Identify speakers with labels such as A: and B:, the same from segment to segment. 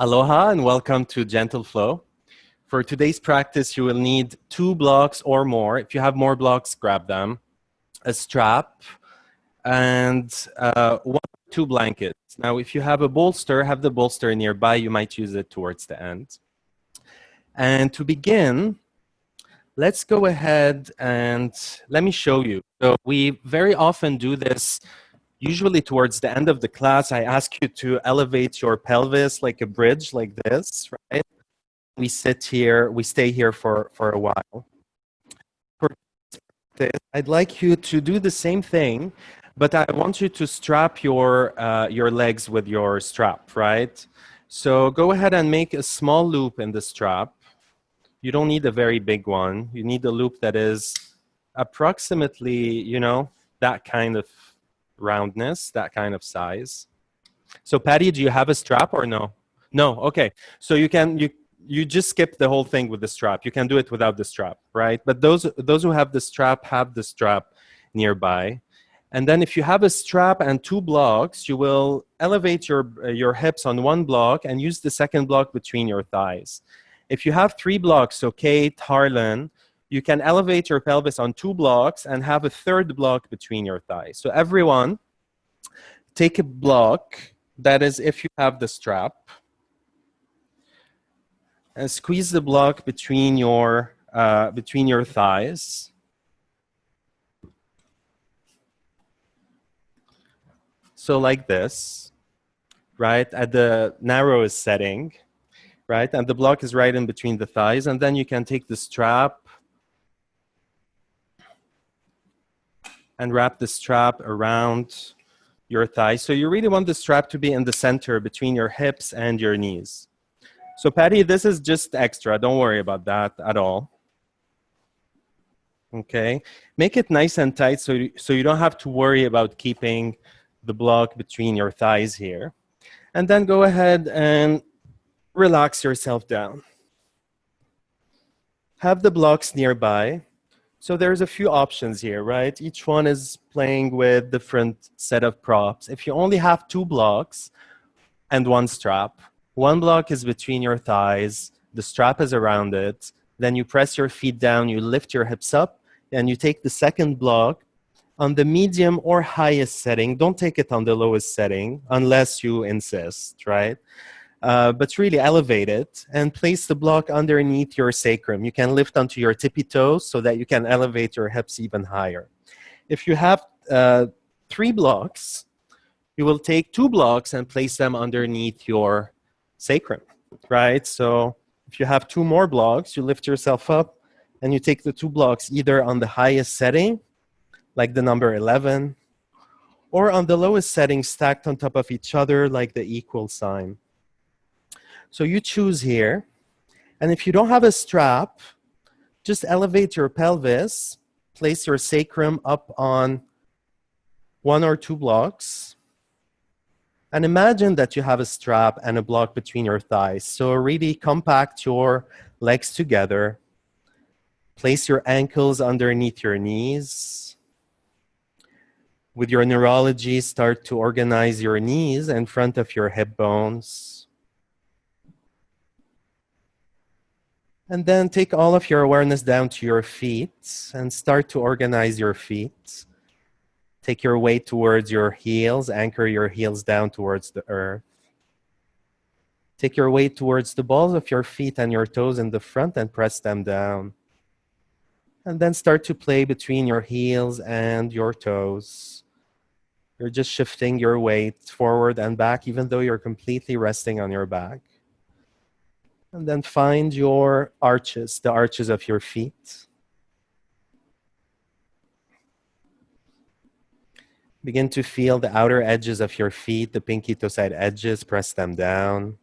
A: Aloha and welcome to Gentle Flow. For today's practice, you will need 2 blocks or more. If you have more blocks, grab them. A strap and 1 or 2 blankets. Now, if you have a bolster, have the bolster nearby. You might use it towards the end. And to begin, let's go ahead and let me show you. So we very often do this. Usually towards the end of the class, I ask you to elevate your pelvis like a bridge, like this, right? We sit here, we stay here for a while. For this, I'd like you to do the same thing, but I want you to strap your legs with your strap, right? So go ahead and make a small loop in the strap. You don't need a very big one. You need a loop that is approximately, that kind of roundness, that kind of size. So Patty, do you have a strap or no? No, okay. So you just skip the whole thing with the strap. You can do it without the strap, right? But those who have the strap nearby. And then if you have a strap and 2 blocks, you will elevate your hips on 1 block and use the second block between your thighs. If you have 3 blocks, so Kate, Harlan, you can elevate your pelvis on 2 blocks and have a 3rd block between your thighs. So everyone, take a block, that is if you have the strap, and squeeze the block between your thighs. So like this, right, at the narrowest setting, right? And the block is right in between the thighs. And then you can take the strap and wrap the strap around your thighs. So you really want the strap to be in the center between your hips and your knees. So Patty, this is just extra. Don't worry about that at all. Okay, make it nice and tight so you don't have to worry about keeping the block between your thighs here. And then go ahead and relax yourself down. Have the blocks nearby. So there's a few options here, right? Each one is playing with different set of props. If you only have 2 blocks and 1 strap, 1 block is between your thighs, the strap is around it, then you press your feet down, you lift your hips up, and you take the second block on the medium or highest setting. Don't take it on the lowest setting unless you insist, right? But really elevate it and place the block underneath your sacrum. You can lift onto your tippy toes so that you can elevate your hips even higher. If you have 3 blocks, you will take 2 blocks and place them underneath your sacrum, right? So if you have 2 more blocks, you lift yourself up and you take the 2 blocks either on the highest setting, like the number 11, or on the lowest setting stacked on top of each other like the equal sign. So you choose here, and if you don't have a strap, just elevate your pelvis, place your sacrum up on 1 or 2 blocks, and imagine that you have a strap and a block between your thighs. So really compact your legs together, place your ankles underneath your knees. With your neurology, start to organize your knees in front of your hip bones. And then take all of your awareness down to your feet and start to organize your feet. Take your weight towards your heels, anchor your heels down towards the earth. Take your weight towards the balls of your feet and your toes in the front and press them down. And then start to play between your heels and your toes. You're just shifting your weight forward and back even though you're completely resting on your back. And then find your arches, the arches of your feet. Begin to feel the outer edges of your feet, the pinky toe side edges, press them down.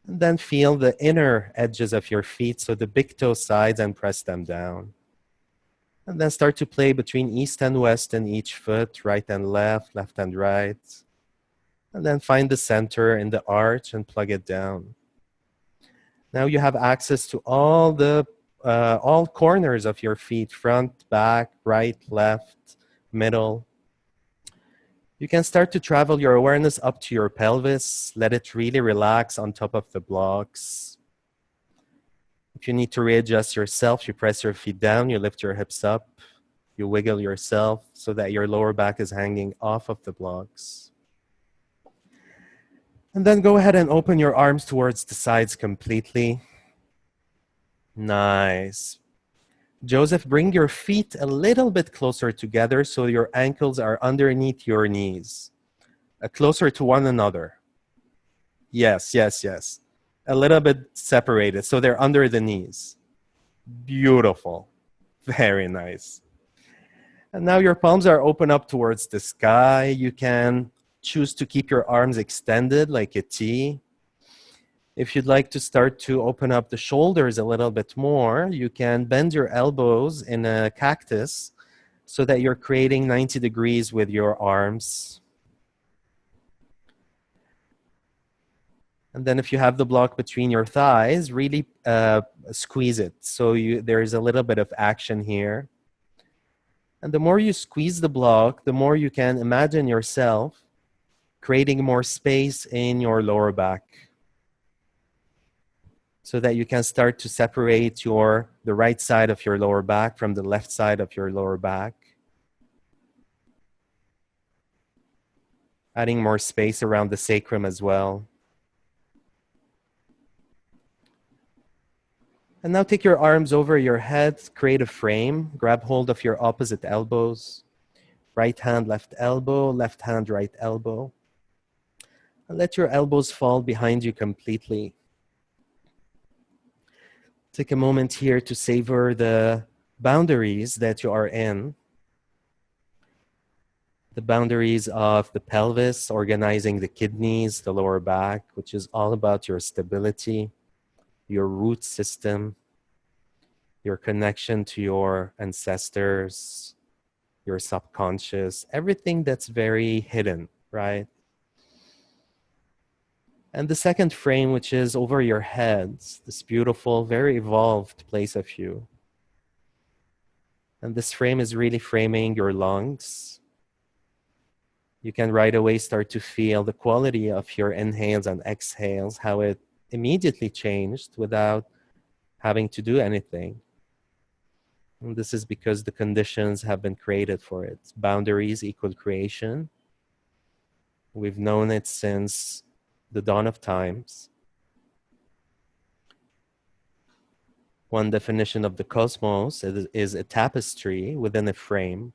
A: And then feel the inner edges of your feet, so the big toe sides, and press them down. And then start to play between east and west in each foot, right and left, left and right. And then find the center in the arch and plug it down. Now you have access to all corners of your feet, front, back, right, left, middle. You can start to travel your awareness up to your pelvis. Let it really relax on top of the blocks. If you need to readjust yourself, you press your feet down, you lift your hips up, you wiggle yourself so that your lower back is hanging off of the blocks. And then go ahead and open your arms towards the sides completely. Nice. Joseph, bring your feet a little bit closer together so your ankles are underneath your knees, closer to one another. Yes, yes, yes. A little bit separated so they're under the knees. Beautiful. Very nice. And now your palms are open up towards the sky. You can choose to keep your arms extended like a T. If you'd like to start to open up the shoulders a little bit more, you can bend your elbows in a cactus so that you're creating 90 degrees with your arms. And then if you have the block between your thighs, really squeeze it. So there's a little bit of action here. And the more you squeeze the block, the more you can imagine yourself creating more space in your lower back, so that you can start to separate the right side of your lower back from the left side of your lower back. Adding more space around the sacrum as well. And now take your arms over your head, create a frame, grab hold of your opposite elbows. Right hand, left elbow, left hand, right elbow. And let your elbows fall behind you completely. Take a moment here to savor the boundaries that you are in. The boundaries of the pelvis, organizing the kidneys, the lower back, which is all about your stability, your root system, your connection to your ancestors, your subconscious, everything that's very hidden, right? And the second frame, which is over your heads, this beautiful, very evolved place of you. And this frame is really framing your lungs. You can right away start to feel the quality of your inhales and exhales, how it immediately changed without having to do anything. And this is because the conditions have been created for it. Boundaries equal creation. We've known it since the dawn of times. One definition of the cosmos is a tapestry within a frame.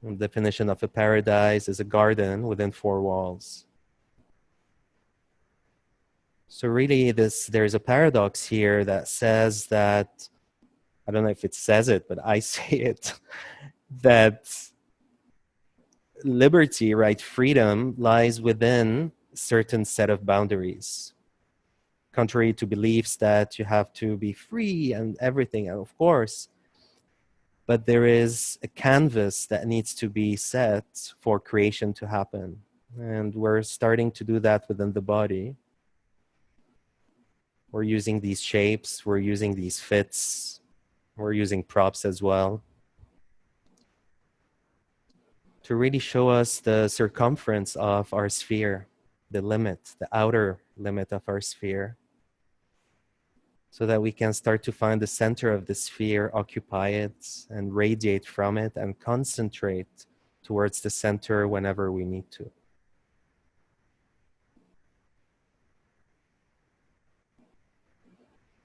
A: The definition of a paradise is a garden within four walls. So really there's a paradox here that says that, I don't know if it says it, but I say it, that liberty, right, freedom lies within a certain set of boundaries. Contrary to beliefs that you have to be free and everything, and of course, but there is a canvas that needs to be set for creation to happen. And we're starting to do that within the body. We're using these shapes, we're using these fits, we're using props as well to really show us the circumference of our sphere, the limit, the outer limit of our sphere, so that we can start to find the center of the sphere, occupy it, and radiate from it, and concentrate towards the center whenever we need to.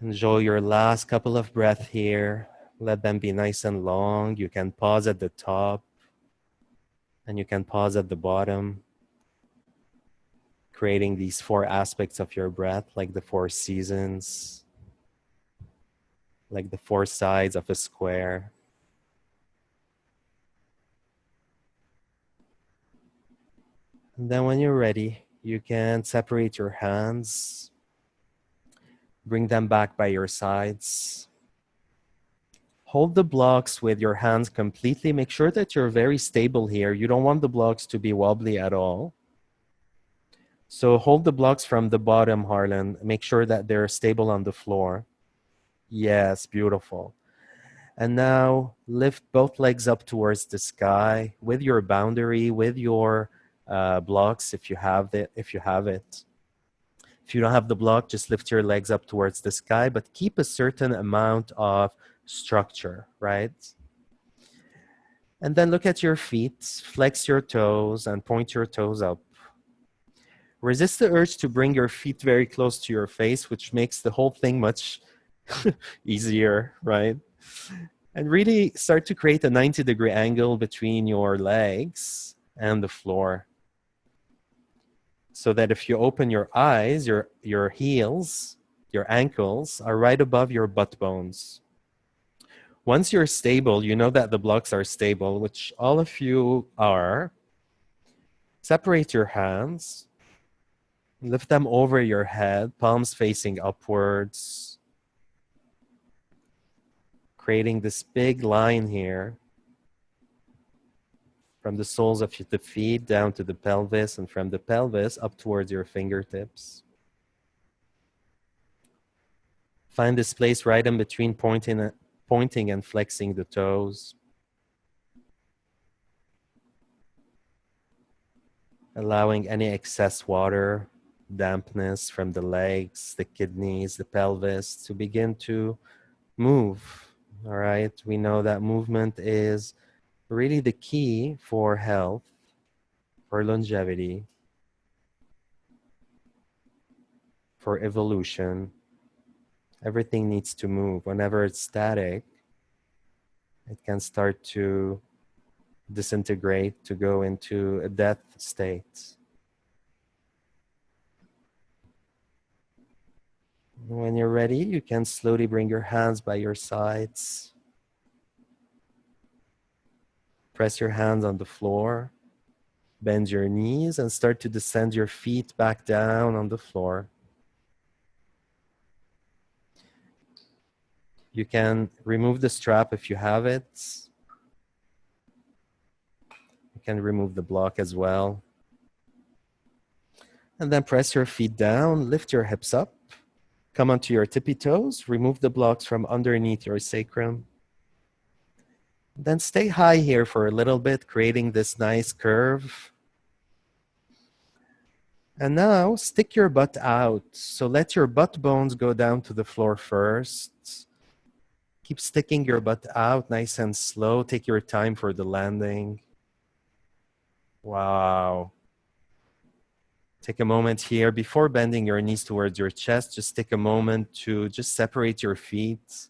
A: Enjoy your last couple of breaths here. Let them be nice and long. You can pause at the top, and you can pause at the bottom, creating these four aspects of your breath, like the four seasons, like the four sides of a square. And then when you're ready, you can separate your hands, bring them back by your sides. Hold the blocks with your hands completely. Make sure that you're very stable here. You don't want the blocks to be wobbly at all. So hold the blocks from the bottom, Harlan. Make sure that they're stable on the floor. Yes, beautiful. And now lift both legs up towards the sky with your boundary, with your blocks if you have it. If you don't have the block, just lift your legs up towards the sky, but keep a certain amount of structure, right? And then look at your feet, flex your toes and point your toes up. Resist the urge to bring your feet very close to your face, which makes the whole thing much easier, right? And really start to create a 90-degree angle between your legs and the floor. So that if you open your eyes, your heels, your ankles are right above your butt bones. Once you're stable, you know that the blocks are stable, which all of you are. Separate your hands. Lift them over your head, palms facing upwards. Creating this big line here from the soles of the feet down to the pelvis, and from the pelvis up towards your fingertips. Find this place right in between pointing and flexing the toes. Allowing any excess water, dampness from the legs, the kidneys, the pelvis to begin to move. All right, we know that movement is really the key for health, for longevity, for evolution. Everything needs to move. Whenever it's static, it can start to disintegrate, to go into a death state. When you're ready, you can slowly bring your hands by your sides. Press your hands on the floor. Bend your knees and start to descend your feet back down on the floor. You can remove the strap if you have it. You can remove the block as well. And then press your feet down, lift your hips up, come onto your tippy toes, remove the blocks from underneath your sacrum. Then stay high here for a little bit, creating this nice curve. And now stick your butt out. So let your butt bones go down to the floor first. Keep sticking your butt out nice and slow. Take your time for the landing. Wow. Take a moment here before bending your knees towards your chest. Just take a moment to just separate your feet.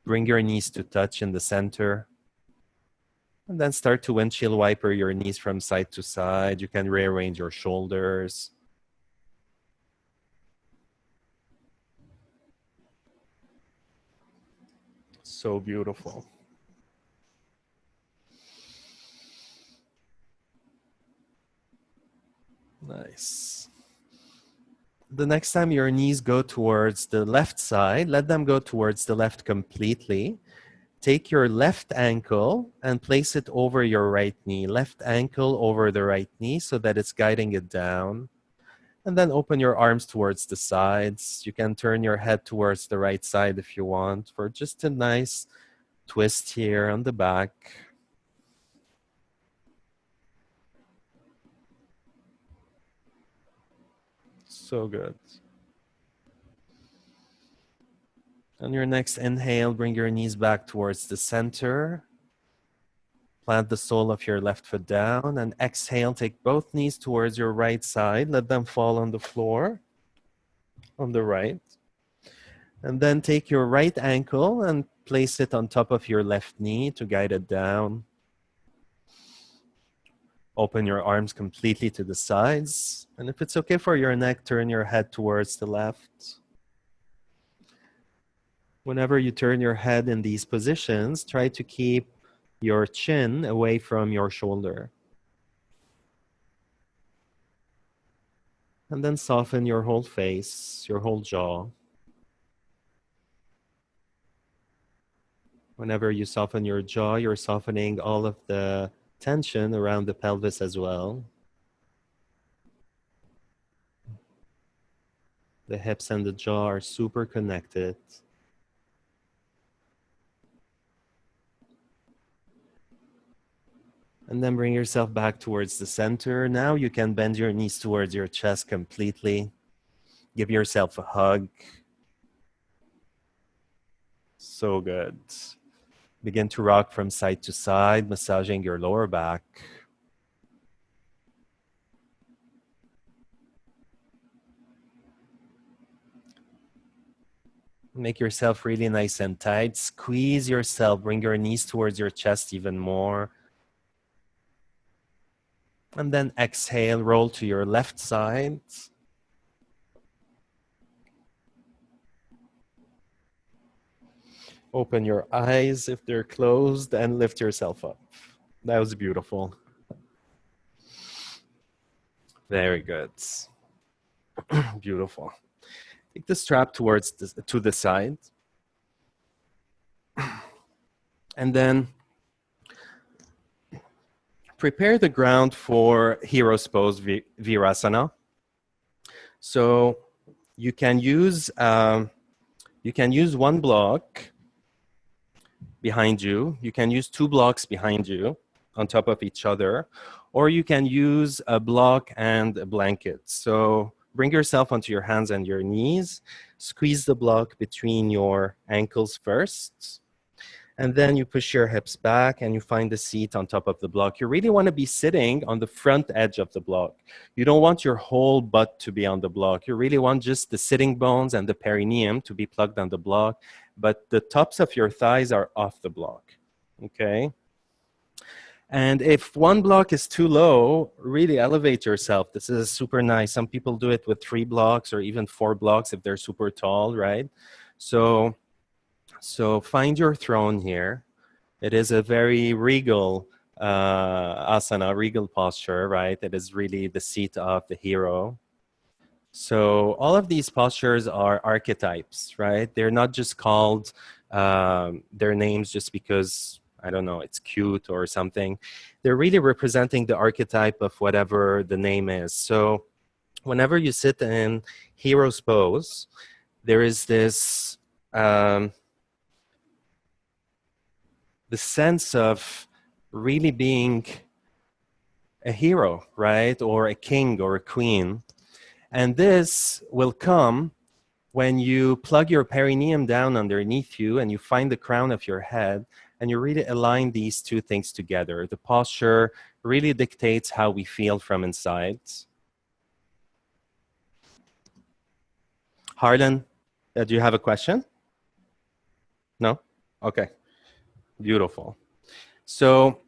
A: Bring your knees to touch in the center. And then start to windshield wiper your knees from side to side. You can rearrange your shoulders. So beautiful. Nice. The next time your knees go towards the left side, let them go towards the left completely. Take your left ankle and place it over your right knee. Left ankle over the right knee so that it's guiding it down. And then open your arms towards the sides. You can turn your head towards the right side if you want for just a nice twist here on the back. So good. On your next inhale, bring your knees back towards the center. Plant the sole of your left foot down and exhale. Take both knees towards your right side. Let them fall on the floor on the right. And then take your right ankle and place it on top of your left knee to guide it down. Open your arms completely to the sides. And if it's okay for your neck, turn your head towards the left. Whenever you turn your head in these positions, try to keep your chin away from your shoulder. And then soften your whole face, your whole jaw. Whenever you soften your jaw, you're softening all of the tension around the pelvis as well. The hips and the jaw are super connected. And then bring yourself back towards the center. Now you can bend your knees towards your chest completely. Give yourself a hug. So good. Begin to rock from side to side, massaging your lower back. Make yourself really nice and tight. Squeeze yourself. Bring your knees towards your chest even more. And then exhale, roll to your left side. Open your eyes if they're closed and lift yourself up. That was beautiful. Very good. Beautiful. Take the strap towards to the side. And then prepare the ground for hero's pose, Virasana. So you can use one block behind you. You can use 2 blocks behind you on top of each other, or you can use a block and a blanket. So bring yourself onto your hands and your knees. Squeeze the block between your ankles first. And then you push your hips back and you find a seat on top of the block. You really want to be sitting on the front edge of the block. You don't want your whole butt to be on the block. You really want just the sitting bones and the perineum to be plugged on the block, but the tops of your thighs are off the block, okay? And if one block is too low, really elevate yourself. This is super nice. Some people do it with 3 blocks or even 4 blocks if they're super tall, right? So find your throne here. It is a very regal asana, regal posture, right? It is really the seat of the hero. So all of these postures are archetypes, right? They're not just called their names just because, I don't know, it's cute or something. They're really representing the archetype of whatever the name is. So whenever you sit in hero's pose, there is this the sense of really being a hero, right? Or a king or a queen. And this will come when you plug your perineum down underneath you and you find the crown of your head and you really align these 2 things together. The posture really dictates how we feel from inside. Harlan, do you have a question? No? Okay. Beautiful. So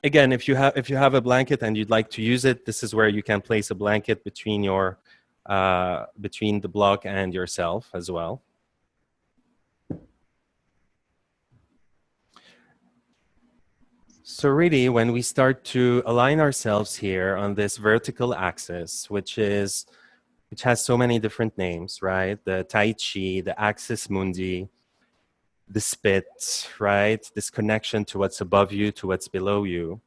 A: again, if you have a blanket and you'd like to use it, this is where you can place a blanket between your between the block and yourself as well. So really, when we start to align ourselves here on this vertical axis, which has so many different names, right? The Tai Chi, the axis mundi, the spit, right? This connection to what's above you, to what's below you.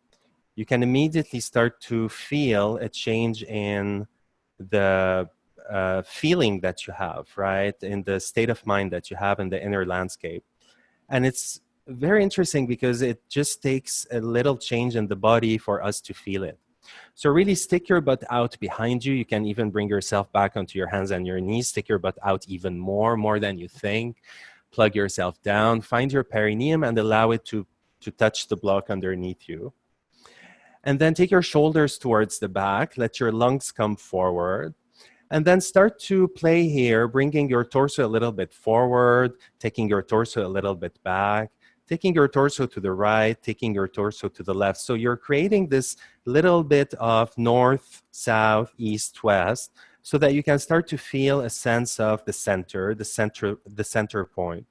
A: You can immediately start to feel a change in the feeling that you have, right? In the state of mind that you have in the inner landscape. And it's very interesting because it just takes a little change in the body for us to feel it. So really stick your butt out behind you. You can even bring yourself back onto your hands and your knees. Stick your butt out even more than you think. Plug yourself down. Find your perineum and allow it to touch the block underneath you. And then take your shoulders towards the back. Let your lungs come forward. And then start to play here, bringing your torso a little bit forward, taking your torso a little bit back, taking your torso to the right, taking your torso to the left. So you're creating this little bit of north, south, east, west, so that you can start to feel a sense of the center point.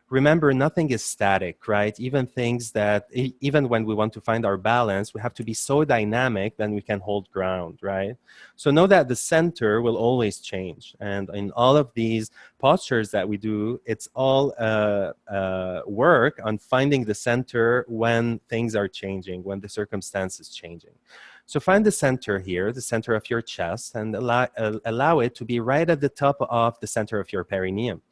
A: Remember, nothing is static, right? Even when we want to find our balance, we have to be so dynamic that we can hold ground, right? So know that the center will always change. And in all of these postures that we do, it's all work on finding the center when things are changing, when the circumstance is changing. So find the center here, the center of your chest, and allow it to be right at the top of the center of your perineum.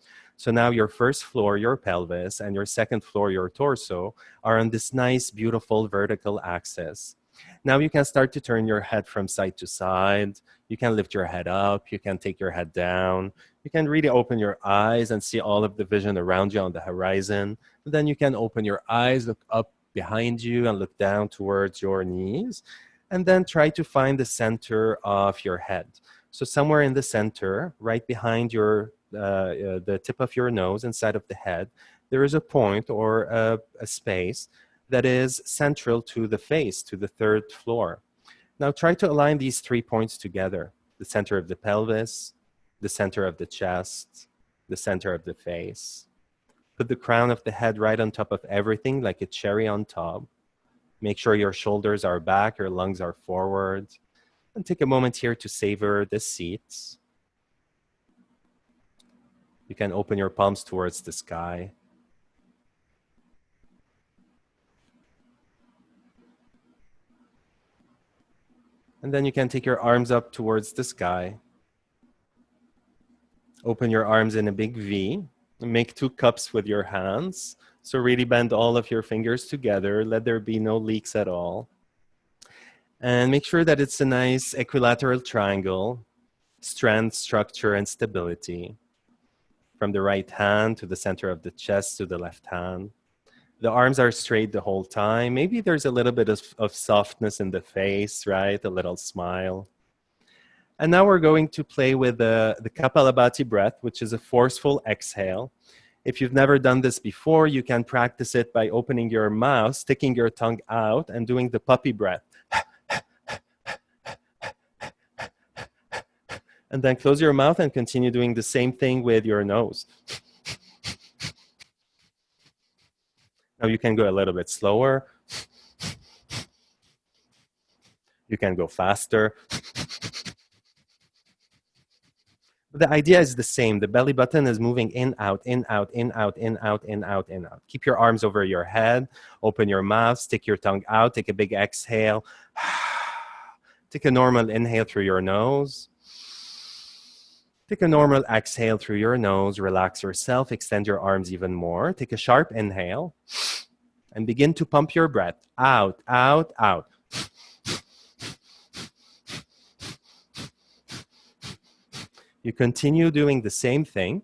A: So now your first floor, your pelvis, and your second floor, your torso, are on this nice, beautiful vertical axis. Now you can start to turn your head from side to side. You can lift your head up. You can take your head down. You can really open your eyes and see all of the vision around you on the horizon. And then you can open your eyes, look up behind you, and look down towards your knees. And then try to find the center of your head. So somewhere in the center, right behind the tip of your nose, inside of the head, there is a point or a space that is central to the face, to the third floor. Now try to align these 3 points together: the center of the pelvis, the center of the chest, the center of the face. Put the crown of the head right on top of everything, like a cherry on top. Make sure your shoulders are back, your lungs are forward. And take a moment here to savor the seat. You can open your palms towards the sky. And then you can take your arms up towards the sky. Open your arms in a big V. Make 2 cups with your hands. So really bend all of your fingers together. Let there be no leaks at all. And make sure that it's a nice equilateral triangle. Strength, structure, and stability. From the right hand to the center of the chest to the left hand. The arms are straight the whole time. Maybe there's a little bit of softness in the face, right? A little smile. And now we're going to play with the Kapalabhati breath, which is a forceful exhale. If you've never done this before, you can practice it by opening your mouth, sticking your tongue out, and doing the puppy breath. And then close your mouth and continue doing the same thing with your nose. Now you can go a little bit slower. You can go faster. The idea is the same. The belly button is moving in, out, in, out, in, out, in, out, in, out, in, out. Keep your arms over your head. Open your mouth. Stick your tongue out. Take a big exhale. Take a normal inhale through your nose. Take a normal exhale through your nose. Relax yourself. Extend your arms even more. Take a sharp inhale. And begin to pump your breath. Out, out, out. You continue doing the same thing.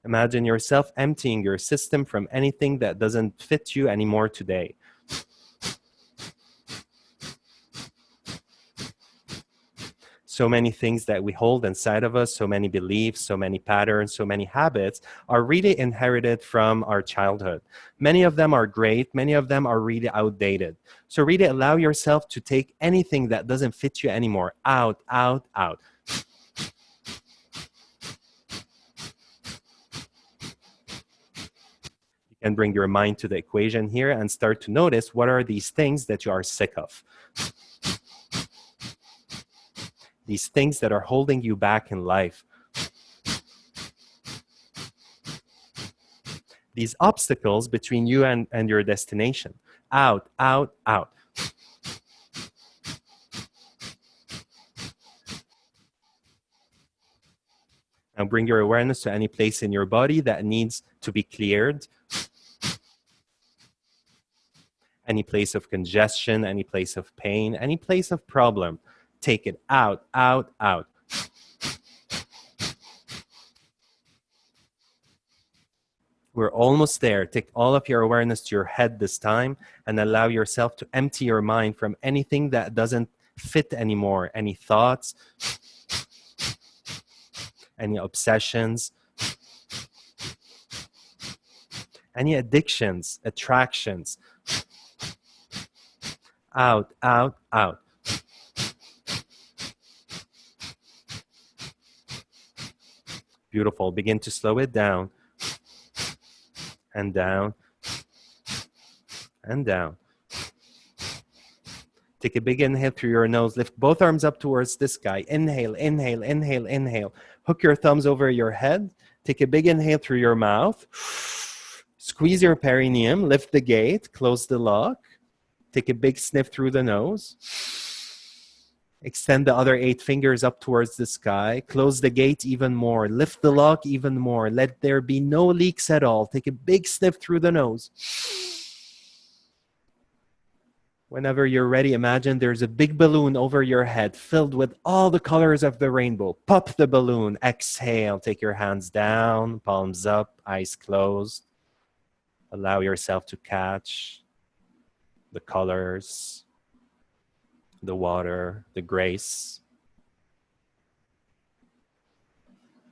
A: Imagine yourself emptying your system from anything that doesn't fit you anymore today. So many things that we hold inside of us, so many beliefs, so many patterns, so many habits are really inherited from our childhood. Many of them are great, many of them are really outdated. So really allow yourself to take anything that doesn't fit you anymore out, out, out. You can bring your mind to the equation here and start to notice what are these things that you are sick of. These things that are holding you back in life. These obstacles between you and your destination. Out, out, out. Now bring your awareness to any place in your body that needs to be cleared. Any place of congestion, any place of pain, any place of problem. Take it out, out, out. We're almost there. Take all of your awareness to your head this time and allow yourself to empty your mind from anything that doesn't fit anymore. Any thoughts, any obsessions, any addictions, attractions. Out, out, out. Beautiful. Begin to slow it down. And down. And down. Take a big inhale through your nose. Lift both arms up towards the sky. Inhale, inhale, inhale, inhale. Hook your thumbs over your head. Take a big inhale through your mouth. Squeeze your perineum. Lift the gate. Close the lock. Take a big sniff through the nose. Extend the other 8 fingers up towards the sky. Close the gate even more. Lift the lock even more. Let there be no leaks at all. Take a big sniff through the nose. Whenever you're ready, imagine there's a big balloon over your head filled with all the colors of the rainbow. Pop the balloon. Exhale. Take your hands down, palms up, eyes closed. Allow yourself to catch the colors, the water, the grace,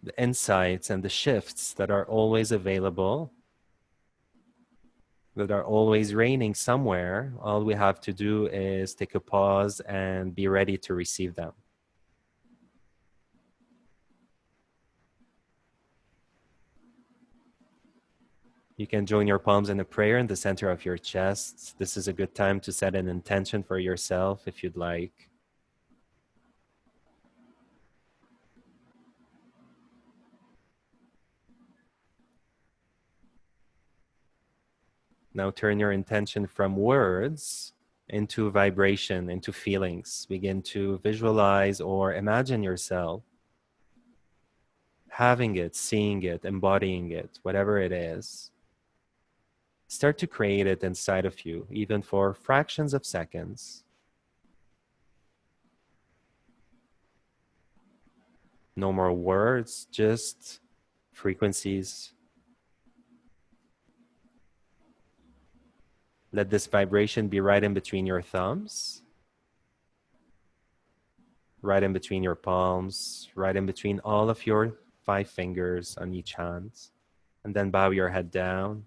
A: the insights and the shifts that are always available, that are always reigning somewhere. All we have to do is take a pause and be ready to receive them. You can join your palms in a prayer in the center of your chest. This is a good time to set an intention for yourself if you'd like. Now turn your intention from words into vibration, into feelings. Begin to visualize or imagine yourself having it, seeing it, embodying it, whatever it is. Start to create it inside of you, even for fractions of seconds. No more words, just frequencies. Let this vibration be right in between your thumbs, right in between your palms, right in between all of your 5 fingers on each hand. And then bow your head down.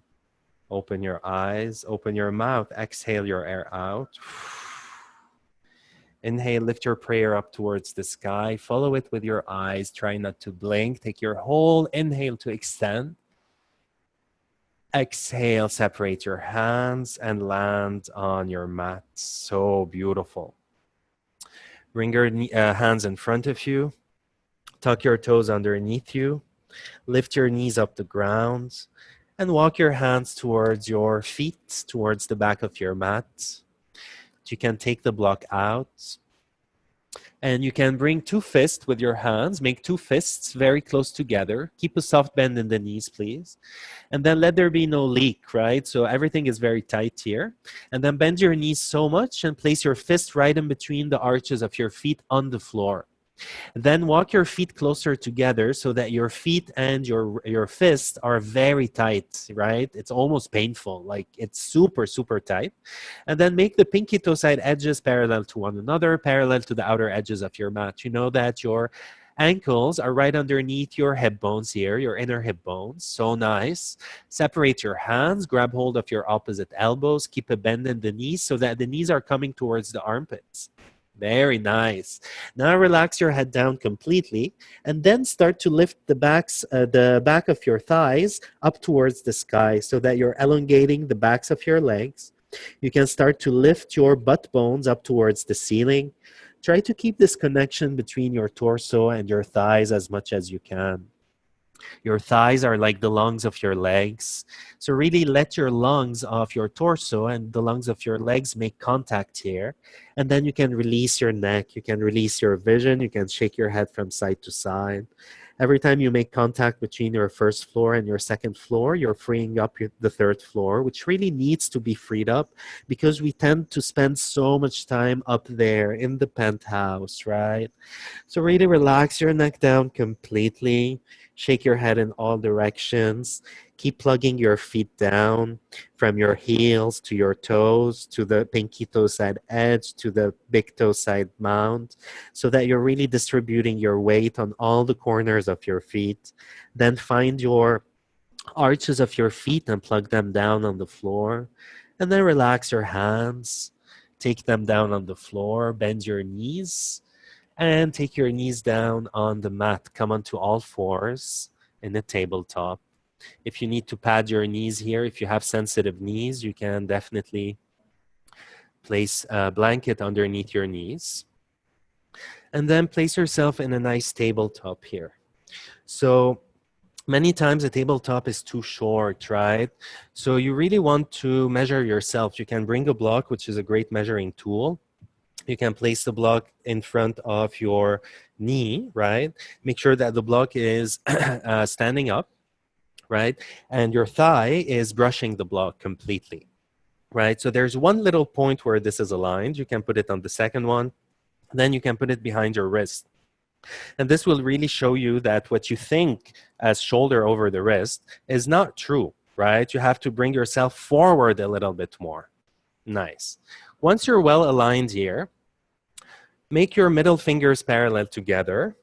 A: Open your eyes, open your mouth, exhale your air out. Inhale, lift your prayer up towards the sky. Follow it with your eyes. Try not to blink. Take your whole inhale to extend. Exhale, separate your hands and land on your mat. So beautiful. Bring your hands in front of you. Tuck your toes underneath you. Lift your knees up the ground. And walk your hands towards your feet, towards the back of your mat. You can take the block out. And you can bring 2 fists with your hands. Make 2 fists very close together. Keep a soft bend in the knees, please. And then let there be no leak, right? So everything is very tight here. And then bend your knees so much and place your fist right in between the arches of your feet on the floor. Then walk your feet closer together so that your feet and your fist are very tight, right? It's almost painful, like it's super, super tight. And then make the pinky toe side edges parallel to one another, parallel to the outer edges of your mat. You know that your ankles are right underneath your hip bones here, your inner hip bones. So nice. Separate your hands, grab hold of your opposite elbows, keep a bend in the knees so that the knees are coming towards the armpits. Very nice. Now relax your head down completely and then start to lift the back of your thighs up towards the sky so that you're elongating the backs of your legs. You can start to lift your butt bones up towards the ceiling. Try to keep this connection between your torso and your thighs as much as you can. Your thighs are like the lungs of your legs. So really let your lungs of your torso and the lungs of your legs make contact here. And then you can release your neck. You can release your vision. You can shake your head from side to side. Every time you make contact between your first floor and your second floor, you're freeing up the third floor, which really needs to be freed up because we tend to spend so much time up there in the penthouse, right? So really relax your neck down completely. Shake your head in all directions. Keep plugging your feet down from your heels to your toes, to the pinky toe side edge, to the big toe side mount, so that you're really distributing your weight on all the corners of your feet. Then find your arches of your feet and plug them down on the floor. And then relax your hands. Take them down on the floor. Bend your knees. And take your knees down on the mat. Come onto all fours in the tabletop. If you need to pad your knees here, if you have sensitive knees, you can definitely place a blanket underneath your knees. And then place yourself in a nice tabletop here. So many times a tabletop is too short, right? So you really want to measure yourself. You can bring a block, which is a great measuring tool. You can place the block in front of your knee, right? Make sure that the block is standing up, right? And your thigh is brushing the block completely, right? So there's one little point where this is aligned. You can put it on the second one. Then you can put it behind your wrist. And this will really show you that what you think as shoulder over the wrist is not true, right? You have to bring yourself forward a little bit more. Nice. Once you're well aligned here, make your middle fingers parallel together.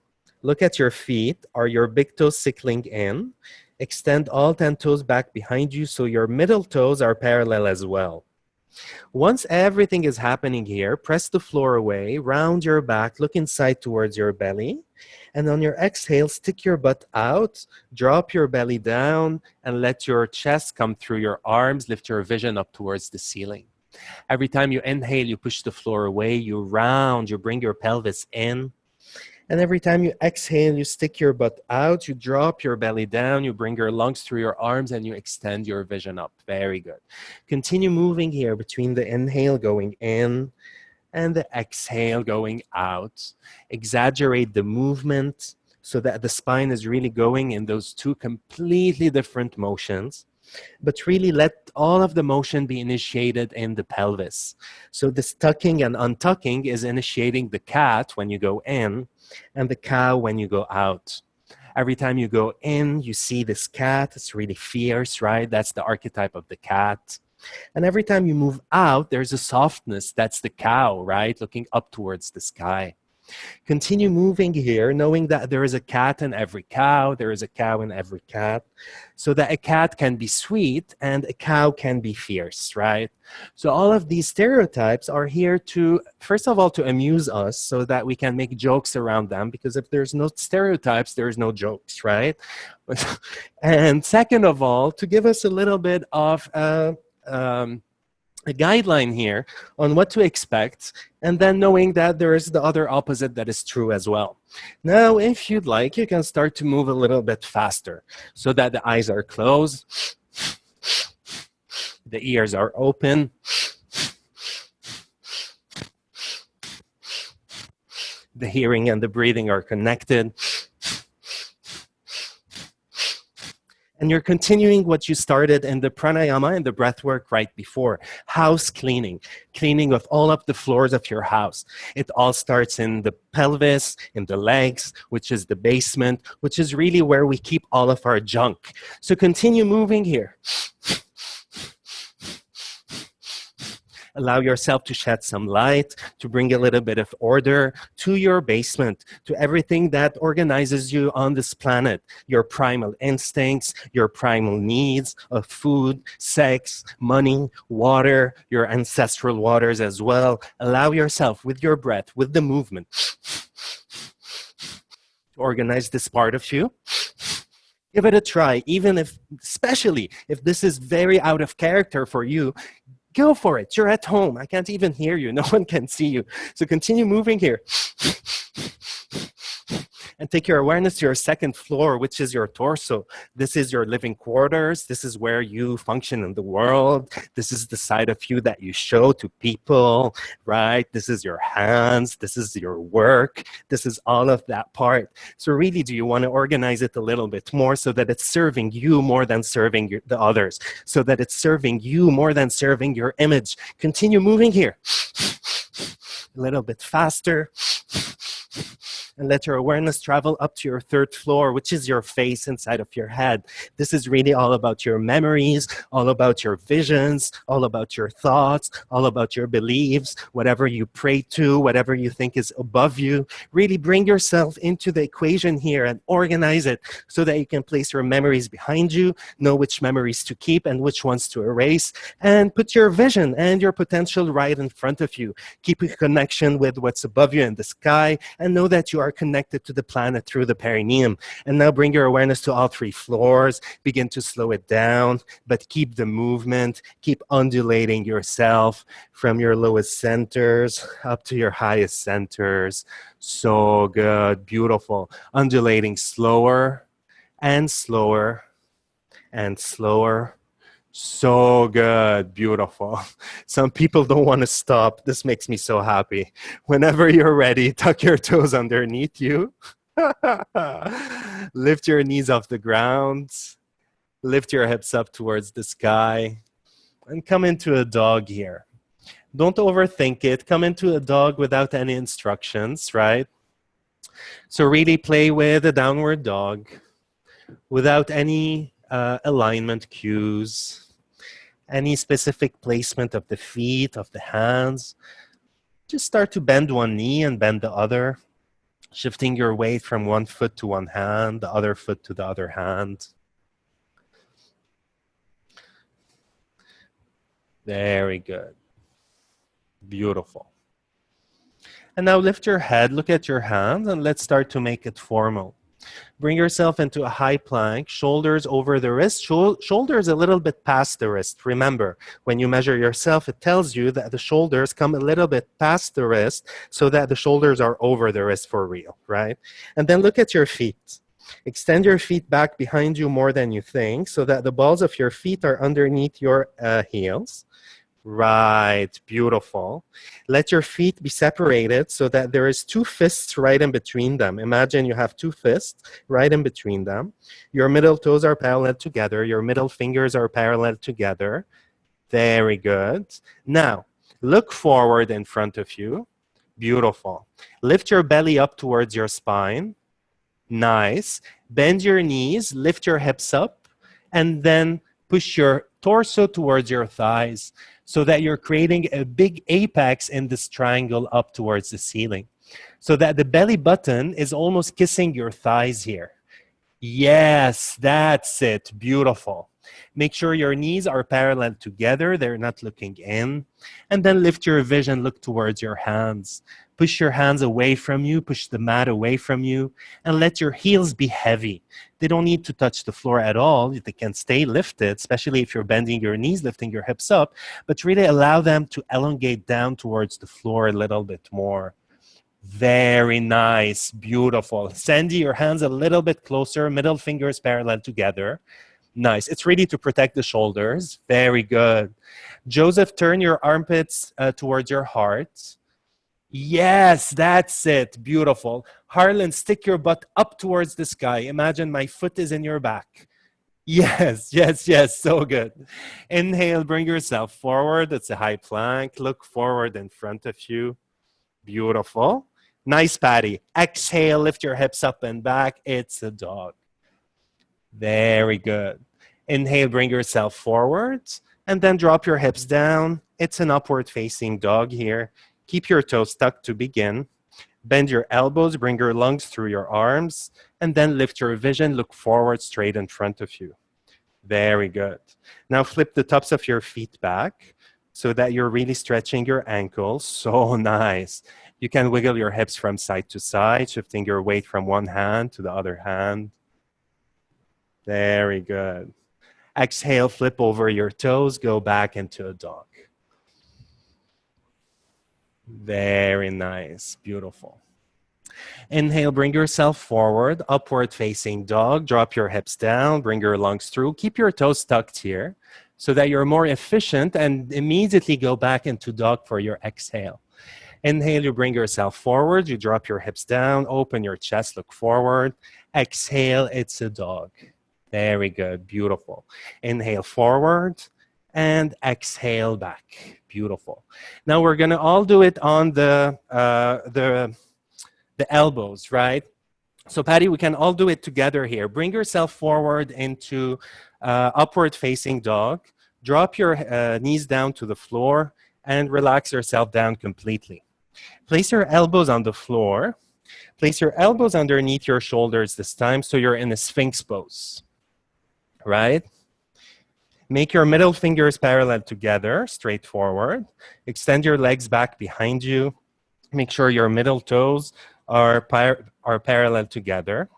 A: Look at your feet. Are your big toes sickling in? Extend all 10 toes back behind you so your middle toes are parallel as well. Once everything is happening here, press the floor away, round your back, look inside towards your belly. And on your exhale, stick your butt out, drop your belly down, and let your chest come through your arms, lift your vision up towards the ceiling. Every time you inhale, you push the floor away, you round, you bring your pelvis in. And every time you exhale, you stick your butt out, you drop your belly down, you bring your lungs through your arms, and you extend your vision up. Very good. Continue moving here between the inhale going in and the exhale going out. Exaggerate the movement so that the spine is really going in those two completely different motions. But really let all of the motion be initiated in the pelvis. So this tucking and untucking is initiating the cat when you go in and the cow when you go out. Every time you go in, you see this cat. It's really fierce, right? That's the archetype of the cat. And every time you move out, there's a softness. That's the cow, right? Looking up towards the sky. Continue moving here, knowing that there is a cat in every cow, there is a cow in every cat, so that a cat can be sweet and a cow can be fierce, right? So all of these stereotypes are here to, first of all, to amuse us so that we can make jokes around them, because if there's no stereotypes, there's no jokes, right? And second of all, to give us a little bit of a guideline here on what to expect, and then knowing that there is the other opposite that is true as well. Now, if you'd like, you can start to move a little bit faster so that the eyes are closed, the ears are open, the hearing and the breathing are connected. And you're continuing what you started in the pranayama and the breath work right before. House cleaning, cleaning of all of the floors of your house. It all starts in the pelvis, in the legs, which is the basement, which is really where we keep all of our junk. So continue moving here. Allow yourself to shed some light, to bring a little bit of order to your basement, to everything that organizes you on this planet. Your primal instincts, your primal needs of food, sex, money, water, your ancestral waters as well. Allow yourself with your breath, with the movement, to organize this part of you. Give it a try, even if, especially if this is very out of character for you. Go for it. You're at home. I can't even hear you. No one can see you. So continue moving here. And take your awareness to your second floor, which is your torso. This is your living quarters. This is where you function in the world. This is the side of you that you show to people, right? This is your hands. This is your work. This is all of that part. So really, do you want to organize it a little bit more so that it's serving you more than serving the others, so that it's serving you more than serving your image? Continue moving here. A little bit faster. And let your awareness travel up to your third floor, which is your face inside of your head. This is really all about your memories, all about your visions, all about your thoughts, all about your beliefs, whatever you pray to, whatever you think is above you. Really bring yourself into the equation here and organize it so that you can place your memories behind you, know which memories to keep and which ones to erase, and put your vision and your potential right in front of you. Keep a connection with what's above you in the sky, and know that you are connected to the planet through the perineum. And now bring your awareness to all three floors. Begin to slow it down, but keep the movement. Keep undulating yourself from your lowest centers up to your highest centers. So good. Beautiful. Undulating slower and slower and slower So good. Beautiful. Some people don't want to stop. This makes me so happy. Whenever you're ready, tuck your toes underneath you. Lift your knees off the ground. Lift your hips up towards the sky. And come into a dog here. Don't overthink it. Come into a dog without any instructions, right? So really play with a downward dog without any alignment cues, any specific placement of the feet, of the hands. Just start to bend one knee and bend the other, shifting your weight from one foot to one hand, the other foot to the other hand. Very good. Beautiful. And now lift your head, look at your hands, and let's start to make it formal. Bring yourself into a high plank, shoulders over the wrist, shoulders a little bit past the wrist. Remember, when you measure yourself, it tells you that the shoulders come a little bit past the wrist so that the shoulders are over the wrist for real, right? And then look at your feet. Extend your feet back behind you more than you think so that the balls of your feet are underneath your heels. Right, beautiful. Let your feet be separated so that there is two fists right in between them. Imagine you have two fists right in between them. Your middle toes are parallel together. Your middle fingers are parallel together. Very good. Now, look forward in front of you. Beautiful. Lift your belly up towards your spine. Nice. Bend your knees, lift your hips up, and then push your torso towards your thighs so that you're creating a big apex in this triangle up towards the ceiling. So that the belly button is almost kissing your thighs here. Yes, that's it. Beautiful. Make sure your knees are parallel together. They're not looking in. And then lift your vision, look towards your hands. Push your hands away from you, push the mat away from you, and let your heels be heavy. They don't need to touch the floor at all. They can stay lifted, especially if you're bending your knees, lifting your hips up, but really allow them to elongate down towards the floor a little bit more. Very nice, beautiful. Sandy, your hands a little bit closer, middle fingers parallel together. Nice. It's really to protect the shoulders. Very good. Joseph, turn your armpits towards your heart. Yes, that's it. Beautiful. Harlan, stick your butt up towards the sky. Imagine my foot is in your back. Yes, yes, yes. So good. Inhale, bring yourself forward. It's a high plank. Look forward in front of you. Beautiful. Nice, Patty. Exhale, lift your hips up and back. It's a dog. Very good. Inhale, bring yourself forward, and then drop your hips down. It's an upward facing dog here. Keep your toes tucked to begin. Bend your elbows, bring your lungs through your arms, and then lift your vision, look forward straight in front of you. Very good. Now flip the tops of your feet back so that you're really stretching your ankles. So nice. You can wiggle your hips from side to side, shifting your weight from one hand to the other hand. Very good. Exhale, flip over your toes, go back into a dog. Very nice, beautiful. Inhale, bring yourself forward, upward facing dog. Drop your hips down, bring your lungs through. Keep your toes tucked here so that you're more efficient, and immediately go back into dog for your exhale. Inhale, you bring yourself forward, you drop your hips down, open your chest, look forward. Exhale, it's a dog. Very good, beautiful. Inhale forward and exhale back. Beautiful. Now we're gonna all do it on the elbows, right? So Patty, we can all do it together here. Bring yourself forward into upward facing dog. Drop your knees down to the floor and relax yourself down completely. Place your elbows on the floor. Place your elbows underneath your shoulders this time so you're in a Sphinx pose, right? Make your middle fingers parallel together, straight forward. Extend your legs back behind you. Make sure your middle toes are parallel together.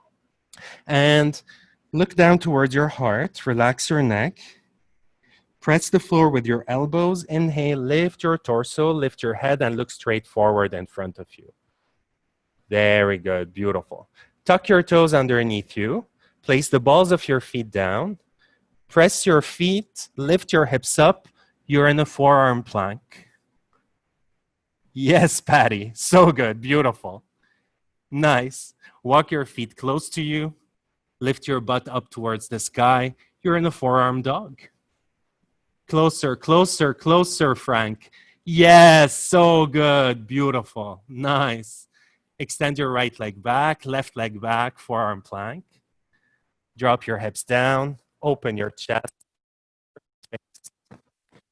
A: And look down towards your heart. Relax your neck. Press the floor with your elbows. Inhale, lift your torso, lift your head, and look straight forward in front of you. Very good, beautiful. Tuck your toes underneath you. Place the balls of your feet down. Press your feet, lift your hips up. You're in a forearm plank. Yes, Patty. So good. Beautiful. Nice. Walk your feet close to you. Lift your butt up towards the sky. You're in a forearm dog. Closer, closer, closer, Frank. Yes, so good. Beautiful. Nice. Extend your right leg back, left leg back, forearm plank. Drop your hips down. Open your chest.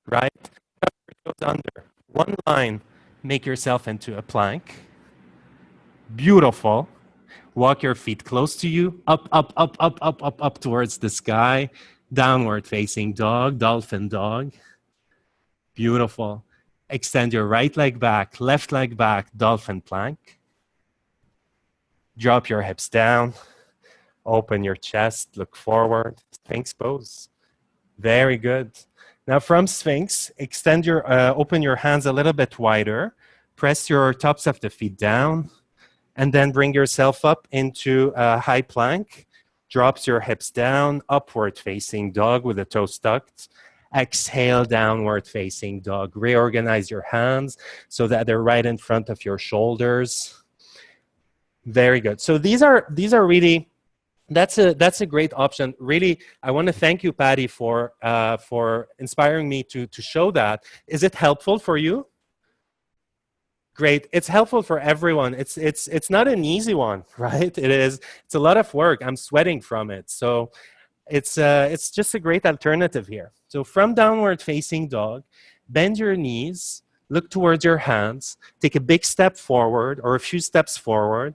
A: Right? Tuck your toes under. One line. Make yourself into a plank. Beautiful. Walk your feet close to you. Up, up, up, up, up, up, up towards the sky. Downward facing dog, dolphin dog. Beautiful. Extend your right leg back, left leg back, dolphin plank. Drop your hips down. Open your chest, look forward. Sphinx pose. Very good. Now from Sphinx, open your hands a little bit wider. Press your tops of the feet down. And then bring yourself up into a high plank. Drops your hips down, upward facing dog with the toes tucked. Exhale, downward facing dog. Reorganize your hands so that they're right in front of your shoulders. Very good. So these are really, that's a great option. Really, I want to thank you, Patty, for inspiring me to show that. Is it helpful for you? Great. It's helpful for everyone. It's not an easy one, right? It's a lot of work. I'm sweating from it. So it's just a great alternative here. So from downward facing dog, bend your knees, look towards your hands, take a big step forward or a few steps forward,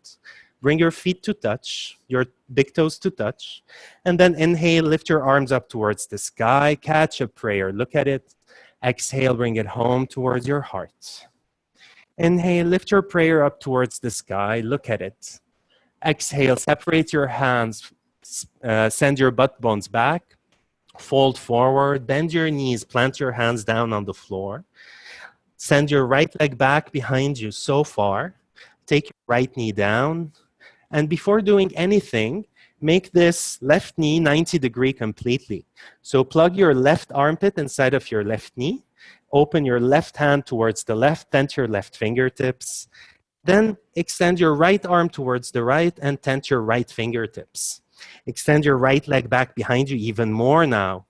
A: bring your feet to touch, your big toes to touch, and then inhale, lift your arms up towards the sky, catch a prayer, look at it. Exhale, bring it home towards your heart. Inhale, lift your prayer up towards the sky. Look at it. Exhale, separate your hands. Send your butt bones back. Fold forward. Bend your knees. Plant your hands down on the floor. Send your right leg back behind you so far. Take your right knee down. And before doing anything, make this left knee 90-degree completely. So plug your left armpit inside of your left knee. Open your left hand towards the left, tent your left fingertips. Then extend your right arm towards the right and tent your right fingertips. Extend your right leg back behind you even more now.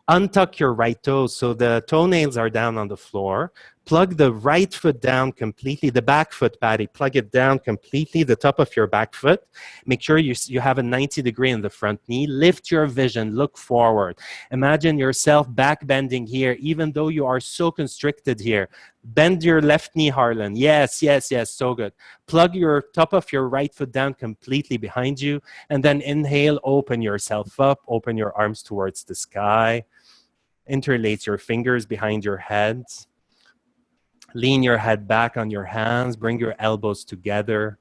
A: Untuck your right toes so the toenails are down on the floor. Plug the right foot down completely, the back foot, Patty, plug it down completely, the top of your back foot. Make sure you have a 90-degree in the front knee. Lift your vision, look forward. Imagine yourself back bending here, even though you are so constricted here. Bend your left knee, Harlan. Yes, yes, yes, so good. Plug your top of your right foot down completely behind you, and then inhale, open yourself up, open your arms towards the sky. Interlace your fingers behind your head. Lean your head back on your hands. Bring your elbows together.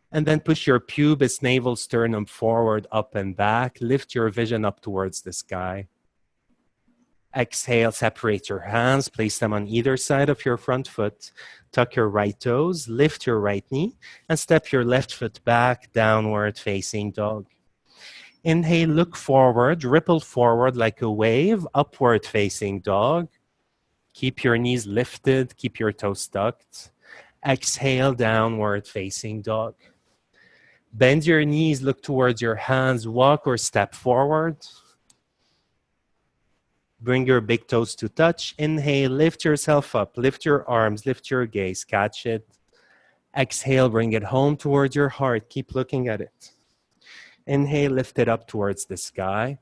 A: And then push your pubis, navel, sternum forward, up and back. Lift your vision up towards the sky. Exhale, separate your hands. Place them on either side of your front foot. Tuck your right toes. Lift your right knee. And step your left foot back, downward facing dog. Inhale, look forward, ripple forward like a wave, upward facing dog. Keep your knees lifted, keep your toes tucked. Exhale, downward facing dog. Bend your knees, look towards your hands, walk or step forward. Bring your big toes to touch. Inhale, lift yourself up, lift your arms, lift your gaze, catch it. Exhale, bring it home towards your heart, keep looking at it. Inhale, lift it up towards the sky.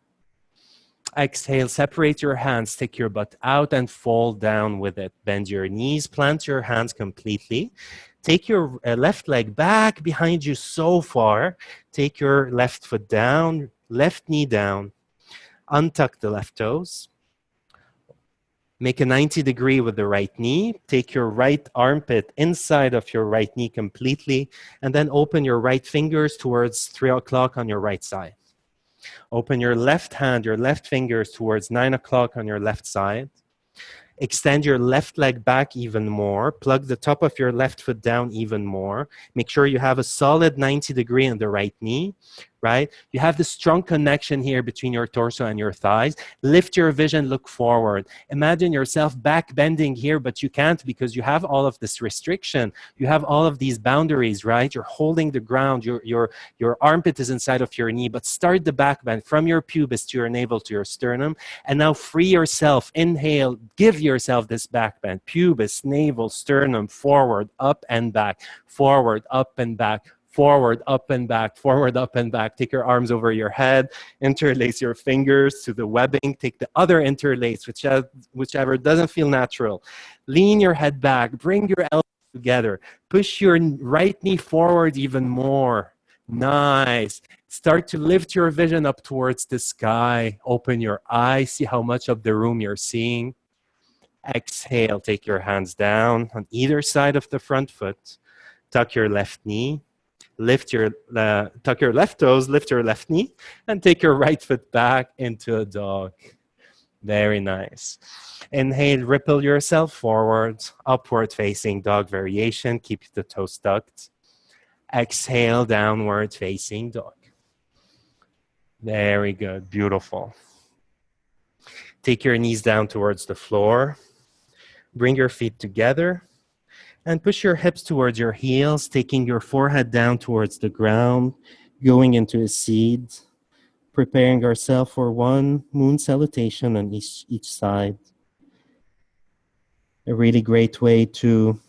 A: Exhale, separate your hands, stick your butt out and fold down with it. Bend your knees, plant your hands completely. Take your left leg back behind you so far. Take your left foot down, left knee down. Untuck the left toes. Make a 90-degree with the right knee. Take your right armpit inside of your right knee completely. And then open your right fingers towards 3 o'clock on your right side. Open your left hand, your left fingers towards 9 o'clock on your left side. Extend your left leg back even more. Plug the top of your left foot down even more. Make sure you have a solid 90-degree in the right knee. right? You have this strong connection here between your torso and your thighs. Lift your vision, look forward. Imagine yourself back bending here, but you can't because you have all of this restriction. You have all of these boundaries, right? You're holding the ground. Your armpit is inside of your knee, but start the back bend from your pubis to your navel to your sternum. And now free yourself. Inhale, give yourself this back bend. Pubis, navel, sternum, forward, up and back, forward, up and back, forward, up and back, forward, up and back. Take your arms over your head, interlace your fingers to the webbing, take the other interlace, whichever doesn't feel natural. Lean your head back, bring your elbows together, push your right knee forward even more. Nice. Start to lift your vision up towards the sky. Open your eyes, see how much of the room you're seeing. Exhale, take your hands down on either side of the front foot. Tuck your left knee. Tuck your left toes, lift your left knee, and take your right foot back into a dog. Very nice. Inhale, ripple yourself forward, upward facing dog variation. Keep the toes tucked. Exhale, downward facing dog. Very good, beautiful. Take your knees down towards the floor. Bring your feet together. And push your hips towards your heels, taking your forehead down towards the ground, going into a seed, preparing ourselves for one moon salutation on each side. A really great way to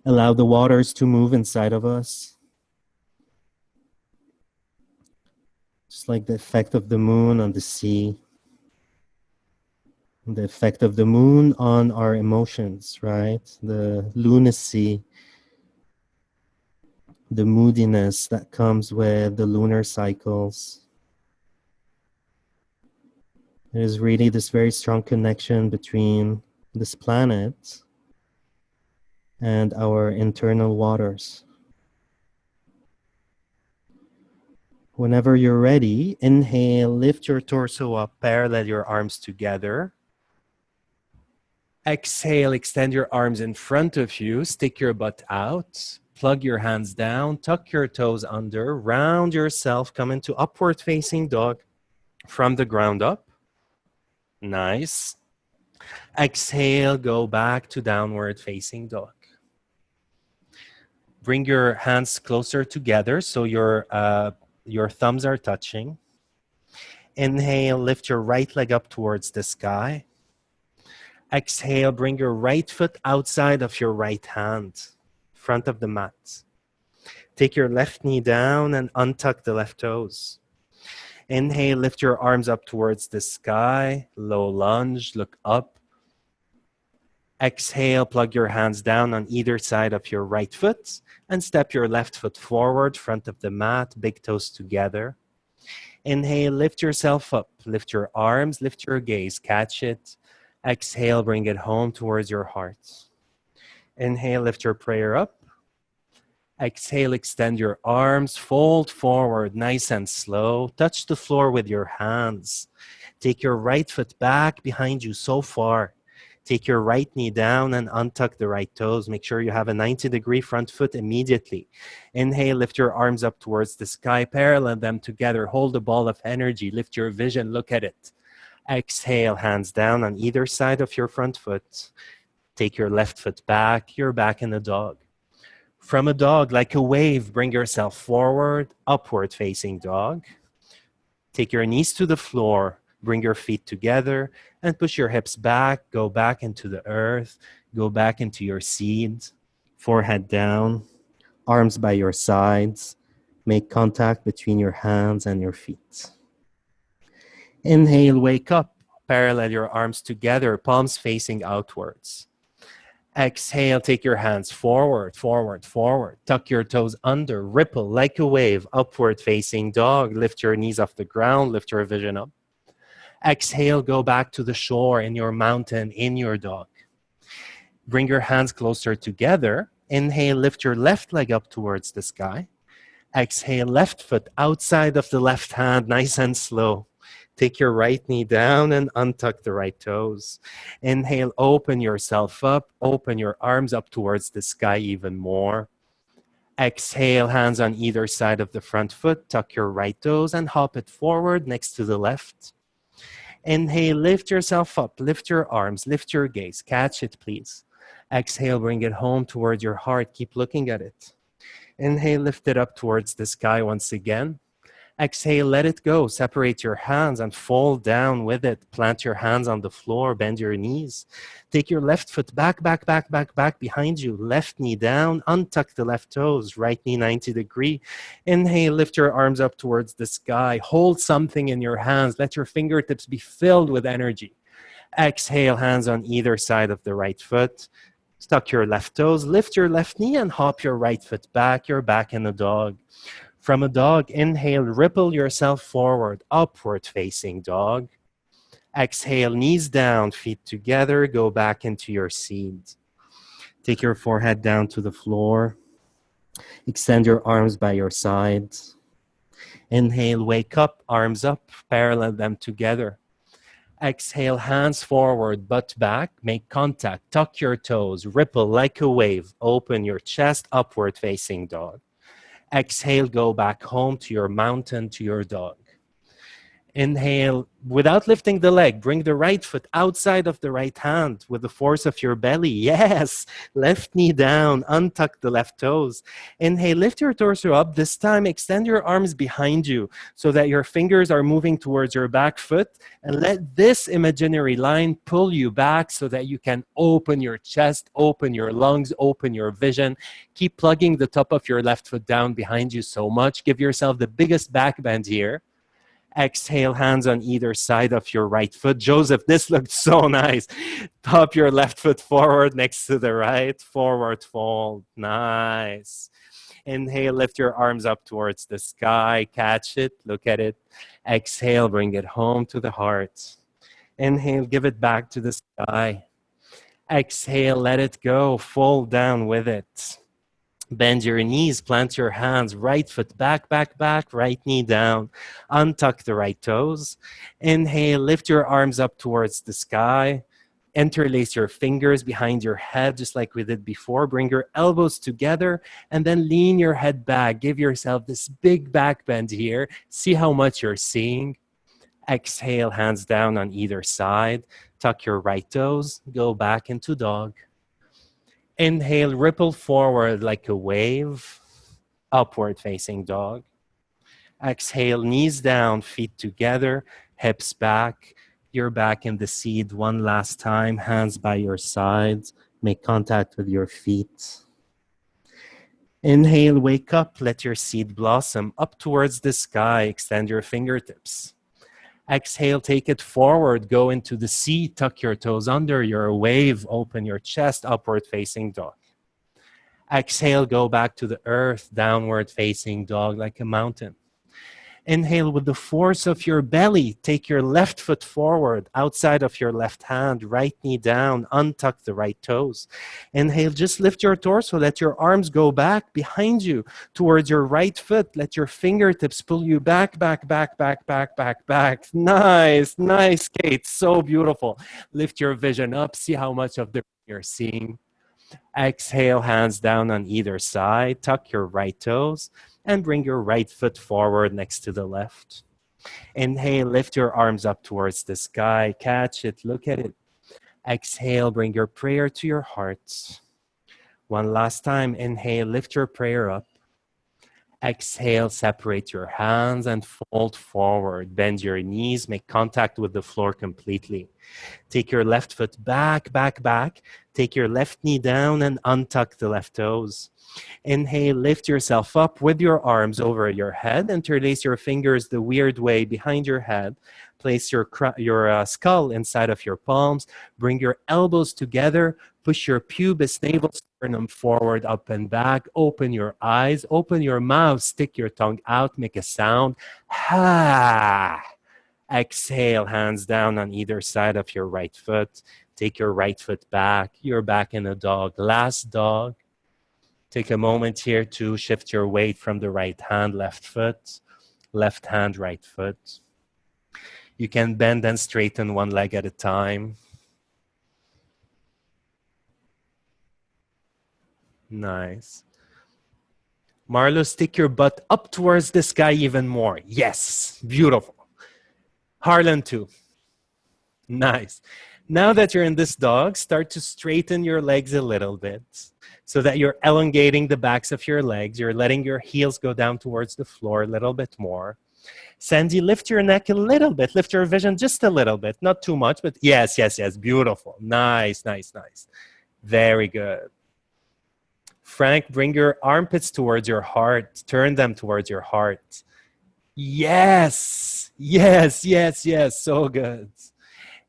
A: allow the waters to move inside of us. Just like the effect of the moon on the sea. The effect of the moon on our emotions, right? The lunacy, the moodiness that comes with the lunar cycles. There is really this very strong connection between this planet and our internal waters. Whenever you're ready, inhale, lift your torso up, parallel your arms together. Exhale, extend your arms in front of you, stick your butt out, plug your hands down, tuck your toes under, round yourself, come into upward facing dog from the ground up. Nice. Exhale, go back to downward facing dog. Bring your hands closer together so your thumbs are touching. Inhale, lift your right leg up towards the sky. Exhale, bring your right foot outside of your right hand, front of the mat. Take your left knee down and untuck the left toes. Inhale, lift your arms up towards the sky, low lunge, look up. Exhale, plug your hands down on either side of your right foot and step your left foot forward, front of the mat, big toes together. Inhale, lift yourself up, lift your arms, lift your gaze, catch it. Exhale, bring it home towards your heart. Inhale, lift your prayer up. Exhale, extend your arms, fold forward, nice and slow. Touch the floor with your hands. Take your right foot back behind you so far. Take your right knee down and untuck the right toes. Make sure you have a 90-degree front foot immediately. Inhale, lift your arms up towards the sky, parallel them together. Hold a ball of energy, lift your vision, look at it. Exhale, hands down on either side of your front foot. Take your left foot back, you're back in a dog. From a dog, like a wave, bring yourself forward, upward facing dog. Take your knees to the floor, bring your feet together and push your hips back, go back into the earth, go back into your seat, forehead down, arms by your sides, make contact between your hands and your feet. Inhale, wake up, parallel your arms together, palms facing outwards. Exhale, take your hands forward, forward, forward. Tuck your toes under, ripple like a wave, upward facing dog. Lift your knees off the ground, lift your vision up. Exhale, go back to the shore in your mountain, in your dog. Bring your hands closer together. Inhale, lift your left leg up towards the sky. Exhale, left foot outside of the left hand, nice and slow. Take your right knee down and untuck the right toes. Inhale, open yourself up, open your arms up towards the sky even more. Exhale, hands on either side of the front foot. Tuck your right toes and hop it forward next to the left. Inhale, lift yourself up. Lift your arms. Lift your gaze. Catch it, please. Exhale, bring it home towards your heart. Keep looking at it. Inhale, lift it up towards the sky once again. Exhale, let it go. Separate your hands and fall down with it. Plant your hands on the floor. Bend your knees. Take your left foot back behind you. Left knee down. Untuck the left toes. Right knee 90 degree. Inhale, lift your arms up towards the sky. Hold something in your hands. Let your fingertips be filled with energy. Exhale, hands on either side of the right foot. Tuck your left toes. Lift your left knee and hop your right foot back. You're back in a dog. From a dog, inhale, ripple yourself forward, upward facing dog. Exhale, knees down, feet together, go back into your seat. Take your forehead down to the floor. Extend your arms by your sides. Inhale, wake up, arms up, parallel them together. Exhale, hands forward, butt back, make contact, tuck your toes, ripple like a wave, open your chest, upward facing dog. Exhale, go back home to your mountain, to your dog. Inhale, without lifting the leg, bring the right foot outside of the right hand with the force of your belly. Yes, left knee down, untuck the left toes. Inhale, lift your torso up. This time, extend your arms behind you so that your fingers are moving towards your back foot. And let this imaginary line pull you back so that you can open your chest, open your lungs, open your vision. Keep plugging the top of your left foot down behind you so much. Give yourself the biggest back bend here. Exhale, hands on either side of your right foot. Joseph, this looked so nice. Top your left foot forward next to the right. Forward fold. Nice. Inhale, lift your arms up towards the sky. Catch it. Look at it. Exhale, bring it home to the heart. Inhale, give it back to the sky. Exhale, let it go. Fall down with it. Bend your knees, plant your hands, right foot back, right knee down. Untuck the right toes. Inhale, lift your arms up towards the sky. Interlace your fingers behind your head, just like we did before. Bring your elbows together and then lean your head back. Give yourself this big back bend here. See how much you're seeing. Exhale, hands down on either side. Tuck your right toes. Go back into dog. Inhale, ripple forward like a wave, upward facing dog. Exhale, knees down, feet together, hips back. You're back in the seat one last time, hands by your sides. Make contact with your feet. Inhale, wake up, let your seed blossom up towards the sky. Extend your fingertips. Exhale, take it forward, go into the seat, tuck your toes under, you're a wave, open your chest, upward facing dog. Exhale, go back to the earth, downward facing dog like a mountain. Inhale with the force of your belly. Take your left foot forward, outside of your left hand, right knee down, untuck the right toes. Inhale, just lift your torso. Let your arms go back behind you towards your right foot. Let your fingertips pull you back. Nice, Kate. So beautiful. Lift your vision up. See how much of the you're seeing. Exhale, hands down on either side. Tuck your right toes and bring your right foot forward next to the left. Inhale, lift your arms up towards the sky. Catch it, look at it. Exhale, bring your prayer to your heart. One last time, inhale, lift your prayer up. Exhale, separate your hands and fold forward. Bend your knees, make contact with the floor completely. Take your left foot back. Take your left knee down and untuck the left toes. Inhale, lift yourself up with your arms over your head. Interlace your fingers the weird way behind your head. Place your skull inside of your palms. Bring your elbows together. Push your pubis, navel, sternum forward, up and back. Open your eyes. Open your mouth. Stick your tongue out. Make a sound. Ha! Exhale, hands down on either side of your right foot. Take your right foot back. You're back in a dog. Last dog. Take a moment here to shift your weight from the right hand, left foot, left hand, right foot. You can bend and straighten one leg at a time. Nice. Marlo, stick your butt up towards the sky even more. Yes, beautiful. Harlan too. Nice. Now that you're in this dog, start to straighten your legs a little bit so that you're elongating the backs of your legs. You're letting your heels go down towards the floor a little bit more. Sandy, lift your neck a little bit. Lift your vision just a little bit. Not too much, but yes, yes, yes. Beautiful. Nice, nice, nice. Very good. Frank, bring your armpits towards your heart. Turn them towards your heart. Yes, yes, yes, yes. So good.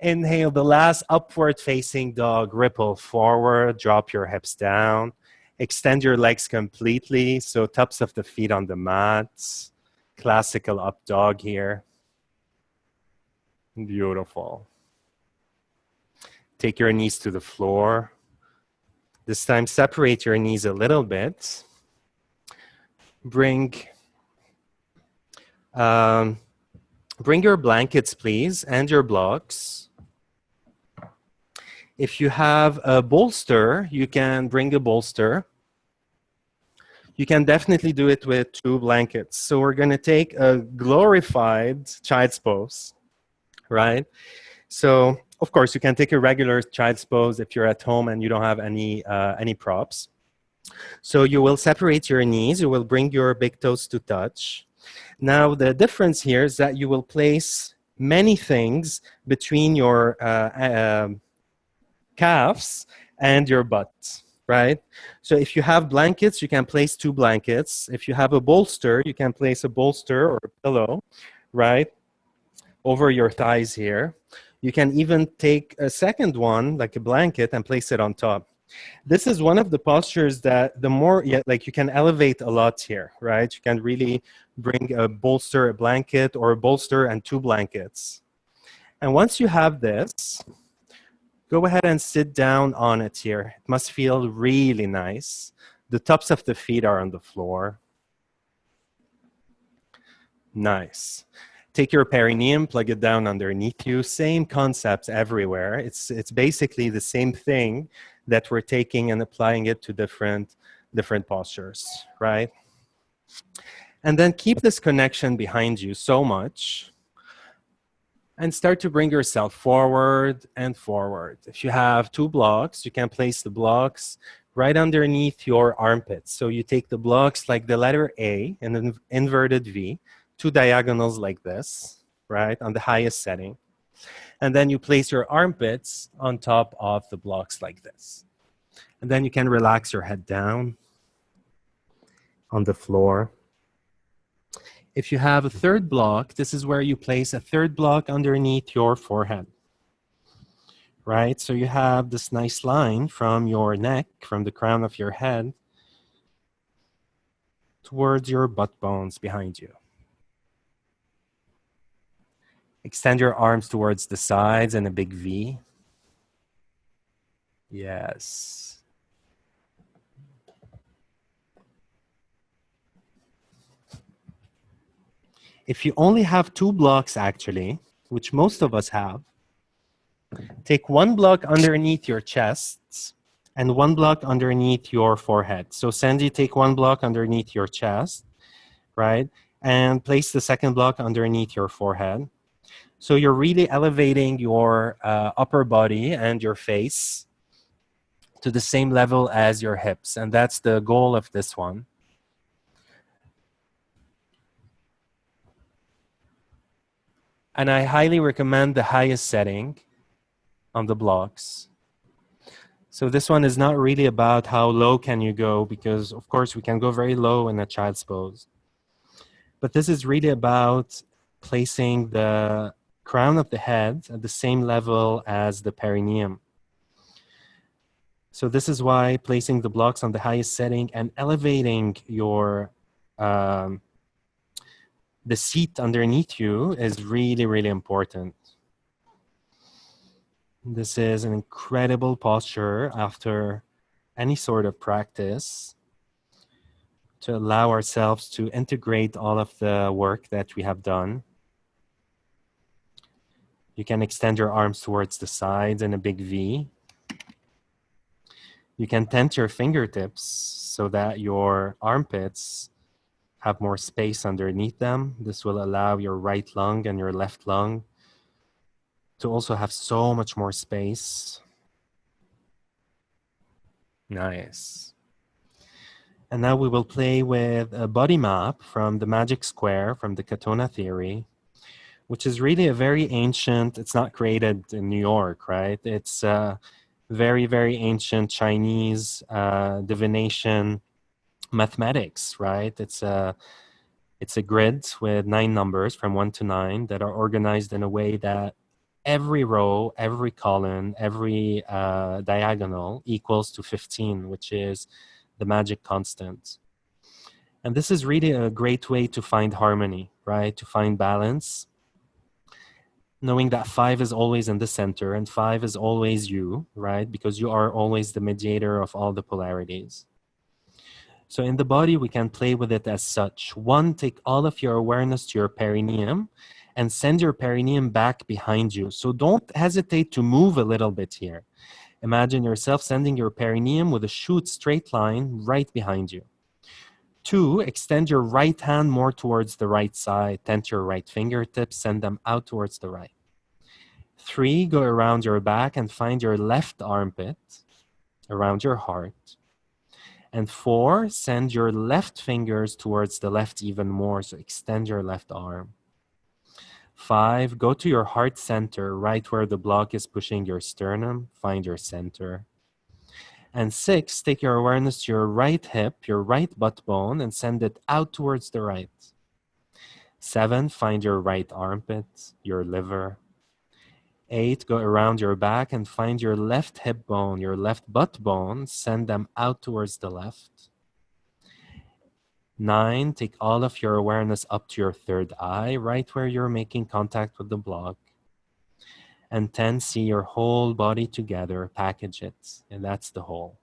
A: Inhale the last upward facing dog. Ripple forward. Drop your hips down. Extend your legs completely. So tops of the feet on the mat. Classical up dog here. Beautiful. Take your knees to the floor. This time, separate your knees a little bit. Bring your blankets, please, and your blocks. If you have a bolster, you can bring a bolster. You can definitely do it with 2 blankets. So we're going to take a glorified child's pose, right? So, of course, you can take a regular child's pose if you're at home and you don't have any props. So you will separate your knees. You will bring your big toes to touch. Now, the difference here is that you will place many things between your calves and your butt, right? So if you have blankets, you can place 2 blankets. If you have a bolster, you can place a bolster or a pillow, right, over your thighs here. You can even take a second one, like a blanket, and place it on top. This is one of the postures that the more, like you can elevate a lot here, right? You can really bring a bolster, a blanket, or a bolster and 2 blankets. And once you have this, go ahead and sit down on it here. It must feel really nice. The tops of the feet are on the floor. Nice. Take your perineum, plug it down underneath you. Same concepts everywhere. It's basically the same thing that we're taking and applying it to different postures, right? And then keep this connection behind you so much and start to bring yourself forward and forward. If you have 2 blocks, you can place the blocks right underneath your armpits. So you take the blocks like the letter A in an inverted V, 2 diagonals like this, right, on the highest setting. And then you place your armpits on top of the blocks like this. And then you can relax your head down on the floor. If you have a 3rd block, this is where you place a 3rd block underneath your forehead, right? So you have this nice line from your neck, from the crown of your head, towards your butt bones behind you. Extend your arms towards the sides in a big V. Yes. If you only have 2 blocks, actually, which most of us have, take 1 block underneath your chest and 1 block underneath your forehead. So Sandy, take 1 block underneath your chest, right? And place the 2nd block underneath your forehead. So you're really elevating your upper body and your face to the same level as your hips. And that's the goal of this one. And I highly recommend the highest setting on the blocks. So this one is not really about how low can you go, because of course we can go very low in a child's pose. But this is really about placing the crown of the head at the same level as the perineum. So this is why placing the blocks on the highest setting and elevating your the seat underneath you is really, really important. This is an incredible posture after any sort of practice to allow ourselves to integrate all of the work that we have done. You can extend your arms towards the sides in a big V. You can tent your fingertips so that your armpits have more space underneath them. This will allow your right lung and your left lung to also have so much more space. Nice. And now we will play with a body map from the magic square, from the Katonah theory, which is really a very ancient, it's not created in New York, right? It's very, very ancient Chinese divination mathematics, right? It's a grid with 9 numbers from 1 to 9 that are organized in a way that every row, every column, every diagonal equals to 15, which is the magic constant. And this is really a great way to find harmony, right? To find balance, knowing that 5 is always in the center and 5 is always you, right? Because you are always the mediator of all the polarities. So in the body, we can play with it as such. 1, take all of your awareness to your perineum and send your perineum back behind you. So don't hesitate to move a little bit here. Imagine yourself sending your perineum with a shoot straight line right behind you. 2, extend your right hand more towards the right side. Tent your right fingertips, send them out towards the right. 3, go around your back and find your left armpit around your heart. And 4, send your left fingers towards the left even more, so extend your left arm. 5, go to your heart center, right where the block is pushing your sternum, find your center. And 6, take your awareness to your right hip, your right butt bone, and send it out towards the right. 7, find your right armpit, your liver. 8, go around your back and find your left hip bone, your left butt bone, send them out towards the left. 9, take all of your awareness up to your third eye, right where you're making contact with the block. And 10, see your whole body together, package it, and that's the whole.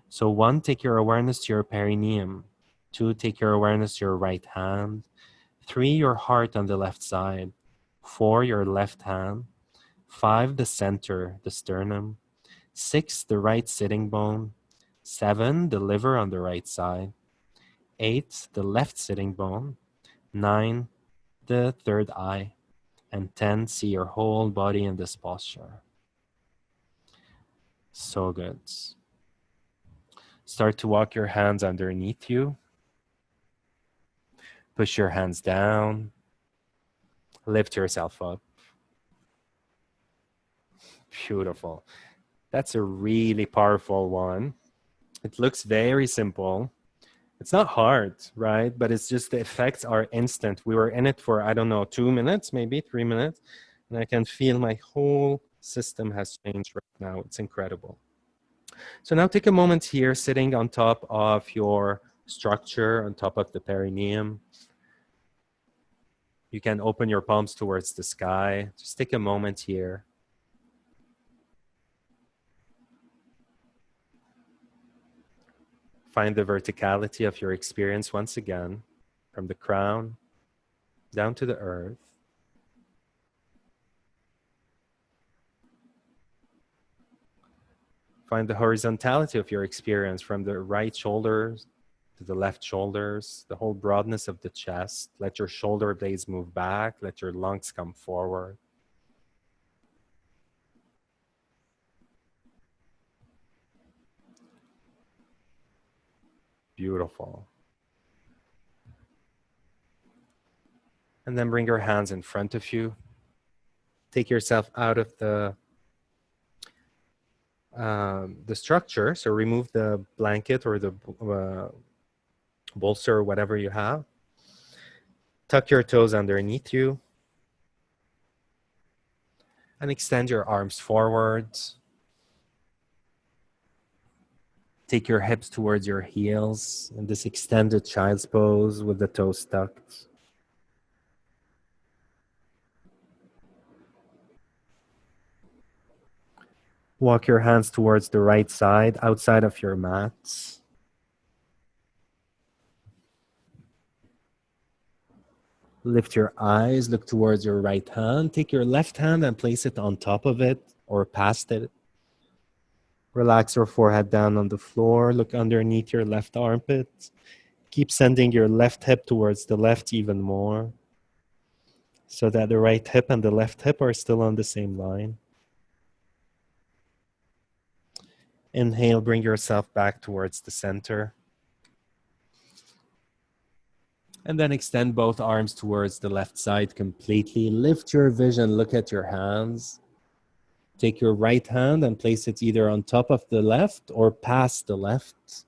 A: So 1, take your awareness to your perineum. 2, take your awareness to your right hand. 3, your heart on the left side. 4, your left hand. 5, the center, the sternum. 6, the right sitting bone. 7, the liver on the right side. 8, the left sitting bone. 9, the third eye. And 10, see your whole body in this posture. So good. Start to walk your hands underneath you. Push your hands down. Lift yourself up. Beautiful. That's a really powerful one. It looks very simple. It's not hard, right? But it's just the effects are instant. We were in it for, I don't know, 2 minutes, maybe 3 minutes. And I can feel my whole system has changed right now. It's incredible. So now take a moment here, sitting on top of your structure, on top of the perineum. You can open your palms towards the sky. Just take a moment here. Find the verticality of your experience once again, from the crown down to the earth. Find the horizontality of your experience from the right shoulders to the left shoulders, the whole broadness of the chest. Let your shoulder blades move back. Let your lungs come forward. Beautiful. And then bring your hands in front of you. Take yourself out of the structure. So remove the blanket or the bolster or whatever you have. Tuck your toes underneath you. And extend your arms forwards. Take your hips towards your heels in this extended child's pose with the toes tucked. Walk your hands towards the right side, outside of your mats. Lift your eyes, look towards your right hand. Take your left hand and place it on top of it or past it. Relax your forehead down on the floor. Look underneath your left armpit. Keep sending your left hip towards the left even more, so that the right hip and the left hip are still on the same line. Inhale, bring yourself back towards the center. And then extend both arms towards the left side completely. Lift your vision, look at your hands. Take your right hand and place it either on top of the left or past the left.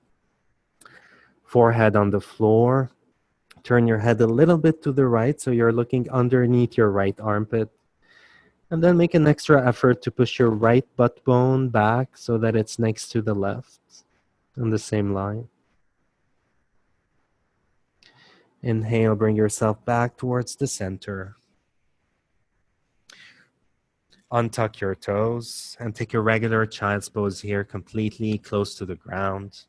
A: Forehead on the floor. Turn your head a little bit to the right so you're looking underneath your right armpit. And then make an extra effort to push your right butt bone back so that it's next to the left on the same line. Inhale, bring yourself back towards the center. Untuck your toes and take your regular child's pose here, completely close to the ground.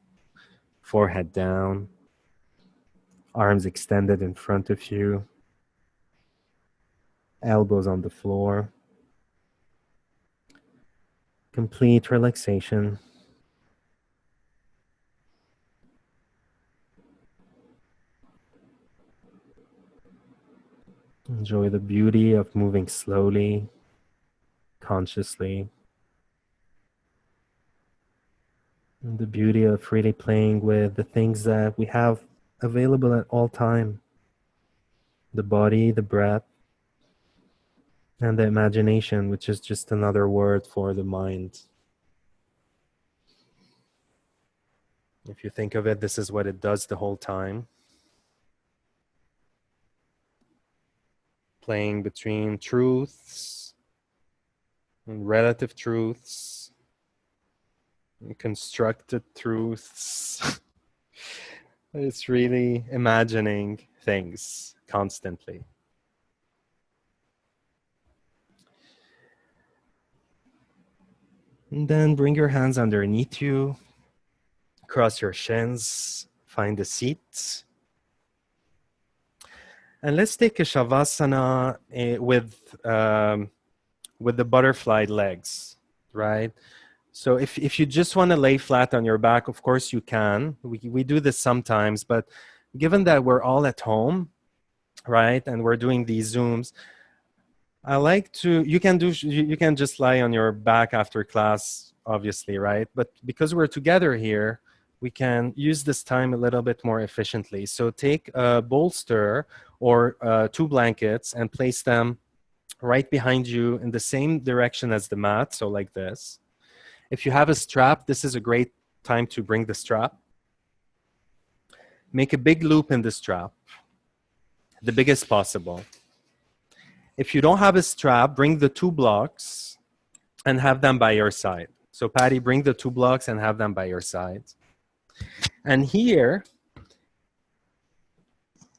A: Forehead down. Arms extended in front of you. Elbows on the floor. Complete relaxation. Enjoy the beauty of moving slowly, consciously. And the beauty of really playing with the things that we have available at all time. The body, the breath, and the imagination, which is just another word for the mind. If you think of it, this is what it does the whole time. Playing between truths and relative truths and constructed truths. It's really imagining things constantly. And then bring your hands underneath you. Cross your shins. Find a seat. And let's take a Shavasana with the butterfly legs, right? So if you just want to lay flat on your back, of course you can. We do this sometimes, but given that we're all at home, right, and we're doing these Zooms, I like to, you can just lie on your back after class, obviously, right? But because we're together here, we can use this time a little bit more efficiently. So take a bolster or 2 blankets and place them right behind you in the same direction as the mat, so like this. If you have a strap, this is a great time to bring the strap. Make a big loop in the strap, the biggest possible. If you don't have a strap, bring the 2 blocks and have them by your side. So Patty, bring the 2 blocks and have them by your side. And here,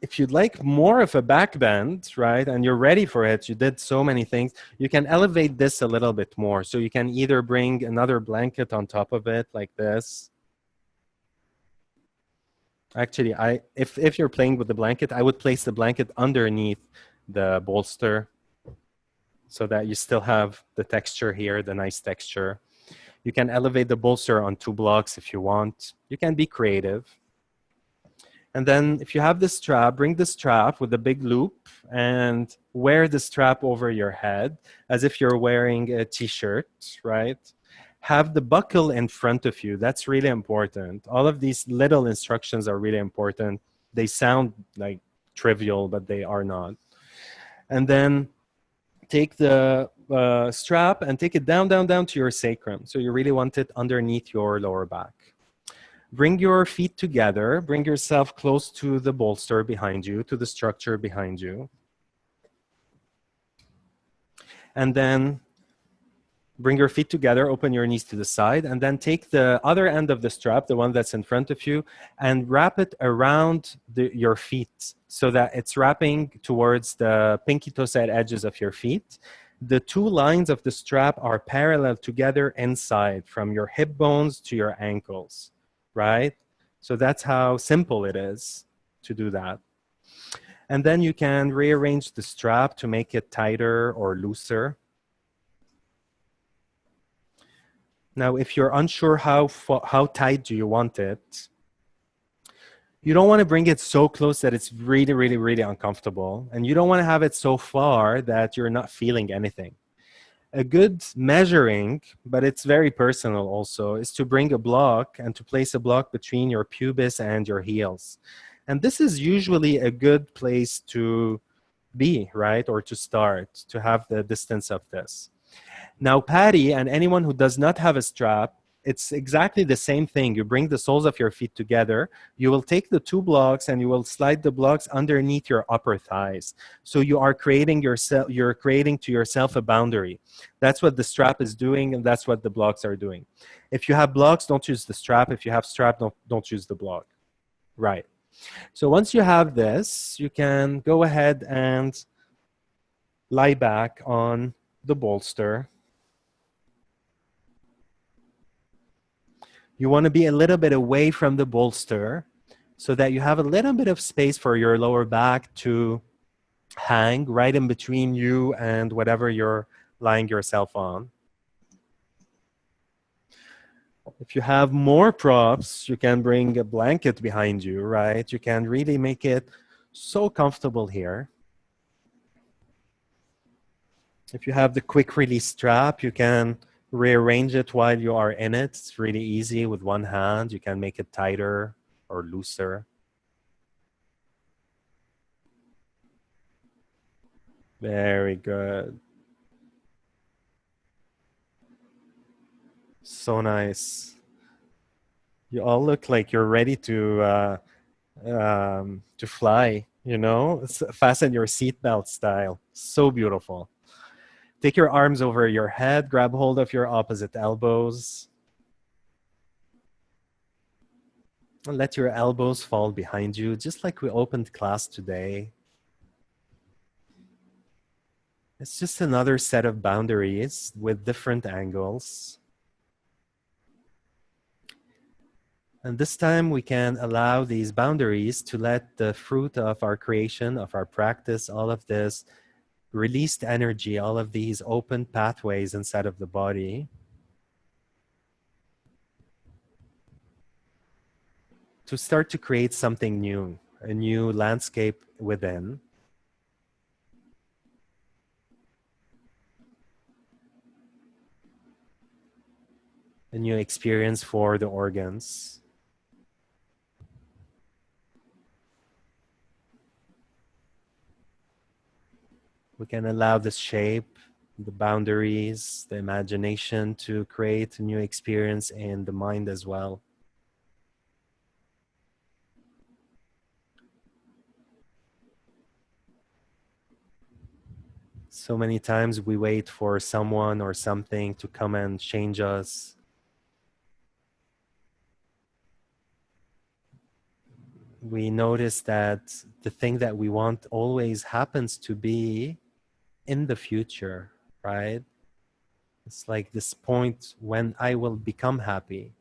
A: if you'd like more of a back bend, right, and you're ready for it, you did so many things, you can elevate this a little bit more. So you can either bring another blanket on top of it like this. Actually, if you're playing with the blanket, I would place the blanket underneath the bolster so that you still have the texture here, the nice texture. You can elevate the bolster on 2 blocks if you want. You can be creative. And then if you have the strap, bring the strap with a big loop and wear the strap over your head as if you're wearing a t-shirt, right? Have the buckle in front of you. That's really important. All of these little instructions are really important. They sound like trivial, but they are not. And then take the strap and take it down, down, down to your sacrum. So you really want it underneath your lower back. Bring your feet together. Bring yourself close to the bolster behind you, to the structure behind you. And then bring your feet together, open your knees to the side, and then take the other end of the strap, the one that's in front of you, and wrap it around your feet so that it's wrapping towards the pinky toe side edges of your feet. The 2 lines of the strap are parallel together inside from your hip bones to your ankles, right? So that's how simple it is to do that. And then you can rearrange the strap to make it tighter or looser. Now, if you're unsure how tight do you want it, you don't want to bring it so close that it's really, really, really uncomfortable. And you don't want to have it so far that you're not feeling anything. A good measuring, but it's very personal also, is to bring a block and to place a block between your pubis and your heels. And this is usually a good place to be, right? Or to start, to have the distance of this. Now, Patty and anyone who does not have a strap, it's exactly the same thing. You bring the soles of your feet together. You will take the two blocks and you will slide the blocks underneath your upper thighs. So you are creating yourself. You're creating to yourself a boundary. That's what the strap is doing, and that's what the blocks are doing. If you have blocks, don't use the strap. If you have strap, don't use the block. Right. So once you have this, you can go ahead and lie back on the bolster. You want to be a little bit away from the bolster so that you have a little bit of space for your lower back to hang right in between you and whatever you're lying yourself on. If you have more props, you can bring a blanket behind you, right? You can really make it so comfortable here. If you have the quick release strap, you can rearrange it while you are in it. It's really easy with one hand. You can make it tighter or looser. Very good. So nice. You all look like you're ready to fly, you know? Fasten your seatbelt style. So beautiful. Take your arms over your head, grab hold of your opposite elbows. And let your elbows fall behind you, just like we opened class today. It's just another set of boundaries with different angles. And this time we can allow these boundaries to let the fruit of our creation, of our practice, all of this released energy, all of these open pathways inside of the body, to start to create something new, a new landscape within. A new experience for the organs. We can allow the shape, the boundaries, the imagination to create a new experience in the mind as well. So many times we wait for someone or something to come and change us. We notice that the thing that we want always happens to be in the future, right? It's like this point when I will become happy,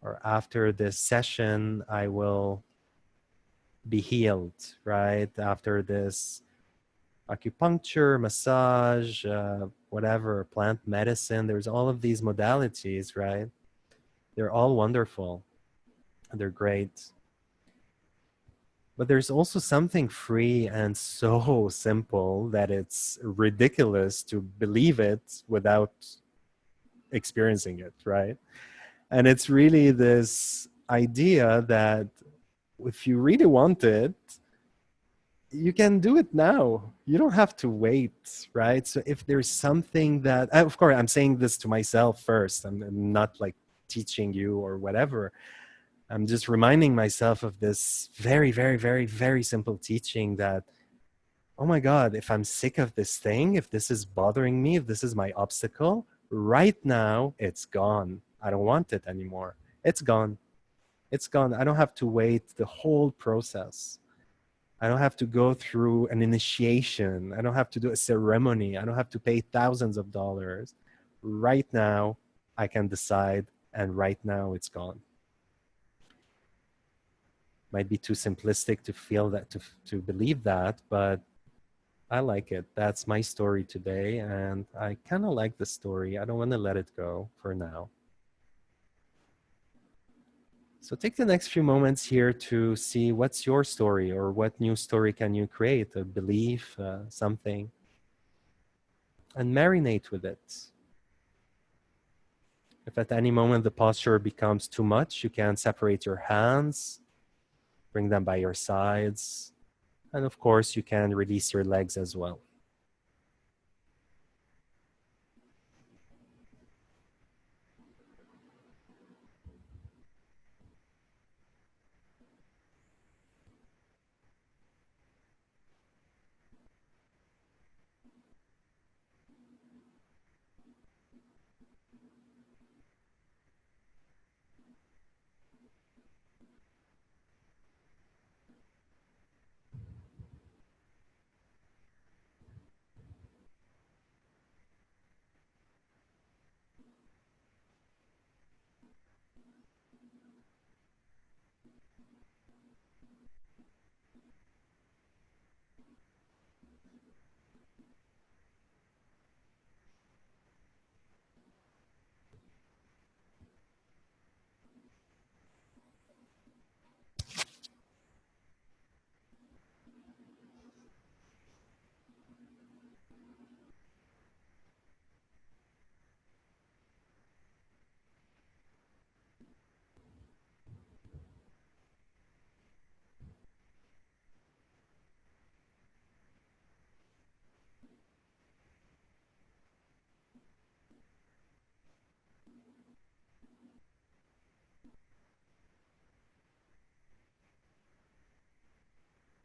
A: or after this session, I will be healed, right? After this acupuncture, massage, whatever, plant medicine, there's all of these modalities, right? They're all wonderful. They're great. But there's also something free and so simple that it's ridiculous to believe it without experiencing it, right? And it's really this idea that if you really want it, you can do it now. You don't have to wait, right? So if there's something that, of course, I'm saying this to myself first. I'm not like teaching you or whatever. I'm just reminding myself of this very, very, very, very simple teaching that, oh my God, if I'm sick of this thing, if this is bothering me, if this is my obstacle, right now it's gone. I don't want it anymore. It's gone. It's gone. I don't have to wait the whole process. I don't have to go through an initiation. I don't have to do a ceremony. I don't have to pay thousands of dollars. Right now, I can decide, and right now it's gone. Might be too simplistic to feel that, to believe that, but I like it. That's my story today, and I kind of like the story. I don't want to let it go for now. So take the next few moments here to see what's your story, or what new story can you create, a belief, something, and marinate with it. If at any moment the posture becomes too much, you can separate your hands, bring them by your sides, and of course you can release your legs as well.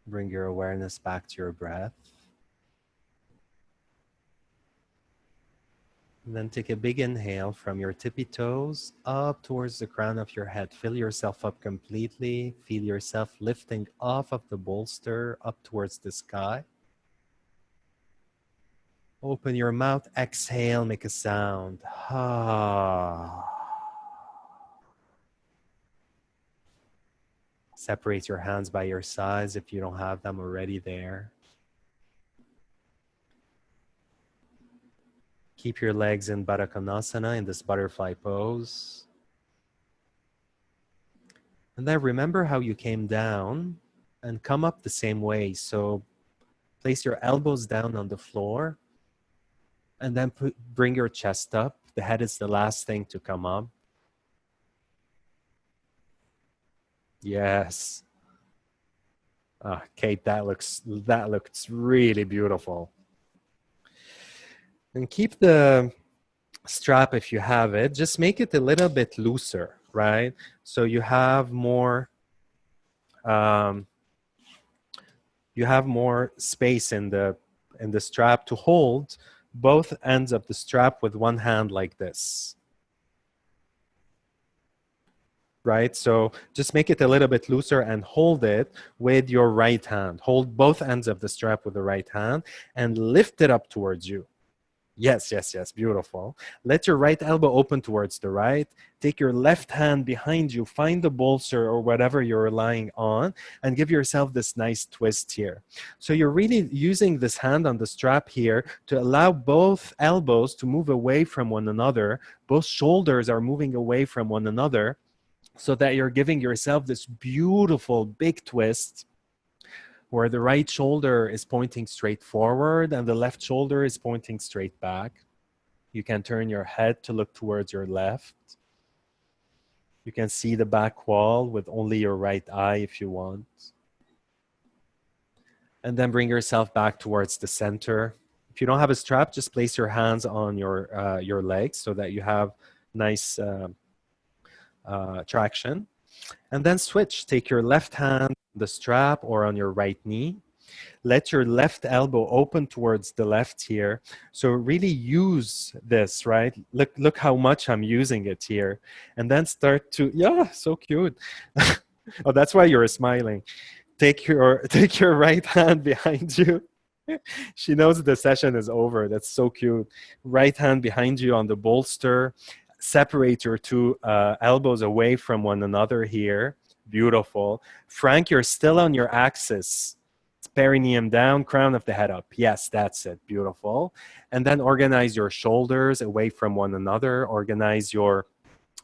A: Bring your awareness back to your breath. And then take a big inhale from your tippy toes up towards the crown of your head. Fill yourself up completely. Feel yourself lifting off of the bolster up towards the sky. Open your mouth, exhale, make a sound. Separate your hands by your sides if you don't have them already there. Keep your legs in Baddha Konasana, in this butterfly pose. And then remember how you came down and come up the same way. So place your elbows down on the floor and then bring your chest up. The head is the last thing to come up. Yes. Kate, that looks really beautiful. And keep the strap if you have it. Just make it a little bit looser, right? So you have more space in the strap to hold both ends of the strap with one hand like this. Right? So just make it a little bit looser and hold it with your right hand. Hold both ends of the strap with the right hand and lift it up towards you. Yes, yes, yes. Beautiful. Let your right elbow open towards the right. Take your left hand behind you. Find the bolster or whatever you're relying on and give yourself this nice twist here. So you're really using this hand on the strap here to allow both elbows to move away from one another. Both shoulders are moving away from one another so that you're giving yourself this beautiful big twist where the right shoulder is pointing straight forward and the left shoulder is pointing straight back. You can turn your head to look towards your left. You can see the back wall with only your right eye if you want. And then bring yourself back towards the center. If you don't have a strap, just place your hands on your legs so that you have nice traction. And then switch. Take your left hand on the strap or on your right knee. Let your left elbow open towards the left here. So really use this, right? Look how much I'm using it here. And then start to, yeah, so cute. Oh, that's why you're smiling. Take your right hand behind you. She knows the session is over. That's so cute. Right hand behind you on the bolster. Separate your two elbows away from one another here. Beautiful. Frank, you're still on your axis. Perineum down, crown of the head up. Yes, that's it. Beautiful. And then organize your shoulders away from one another. Organize your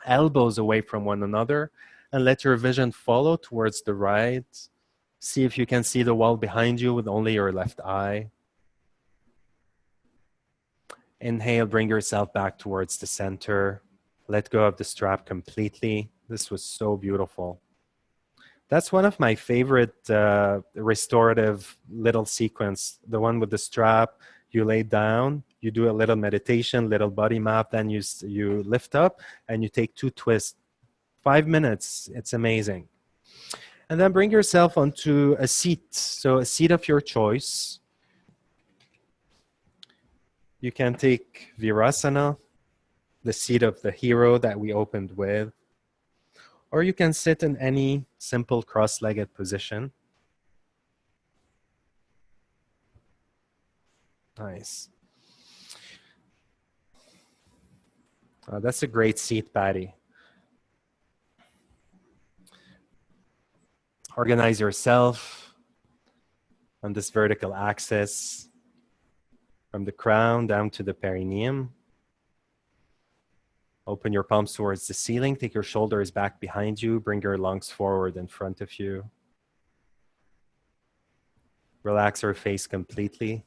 A: elbows away from one another. and let your vision follow towards the right. See if you can see the wall behind you with only your left eye. Inhale, bring yourself back towards the center. Let go of the strap completely. This was so beautiful. That's one of my favorite restorative little sequence, the one with the strap. You lay down, you do a little meditation, little body map, then you lift up and you take 2 twists. 5 minutes, it's amazing. And then bring yourself onto a seat, so a seat of your choice. You can take Virasana, the seat of the hero that we opened with, or you can sit in any simple cross-legged position. Nice. That's a great seat, Patty. Organize yourself on this vertical axis from the crown down to the perineum. Open your palms towards the ceiling. Take your shoulders back behind you. Bring your lungs forward in front of you. Relax your face completely.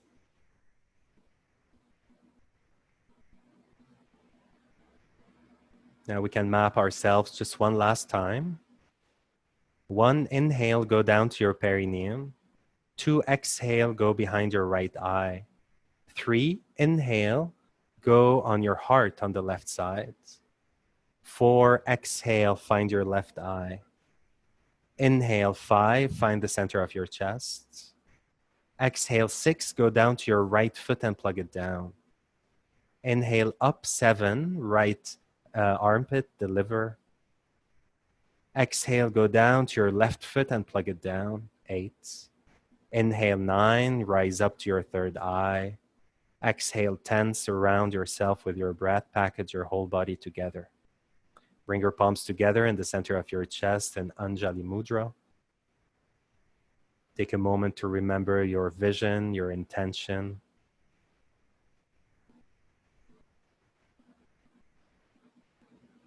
A: Now we can map ourselves just one last time. 1, inhale, go down to your perineum. 2, exhale, go behind your right eye. 3, inhale, go on your heart on the left side. 4, exhale, find your left eye. Inhale, 5, find the center of your chest. Exhale, 6, go down to your right foot and plug it down. Inhale, up, 7, right armpit, the liver. Exhale, go down to your left foot and plug it down, 8. Inhale, 9, rise up to your third eye. Exhale, 10, surround yourself with your breath, package your whole body together. Bring your palms together in the center of your chest in Anjali Mudra. Take a moment to remember your vision, your intention.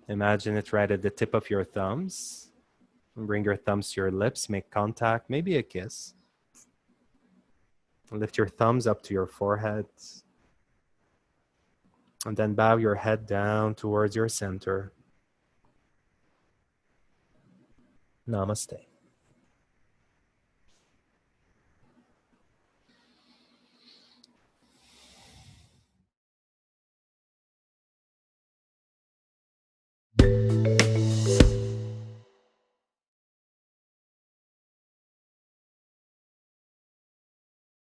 A: Imagine it right at the tip of your thumbs. And bring your thumbs to your lips, make contact, maybe a kiss. Lift your thumbs up to your forehead. And then bow your head down towards your center. Namaste.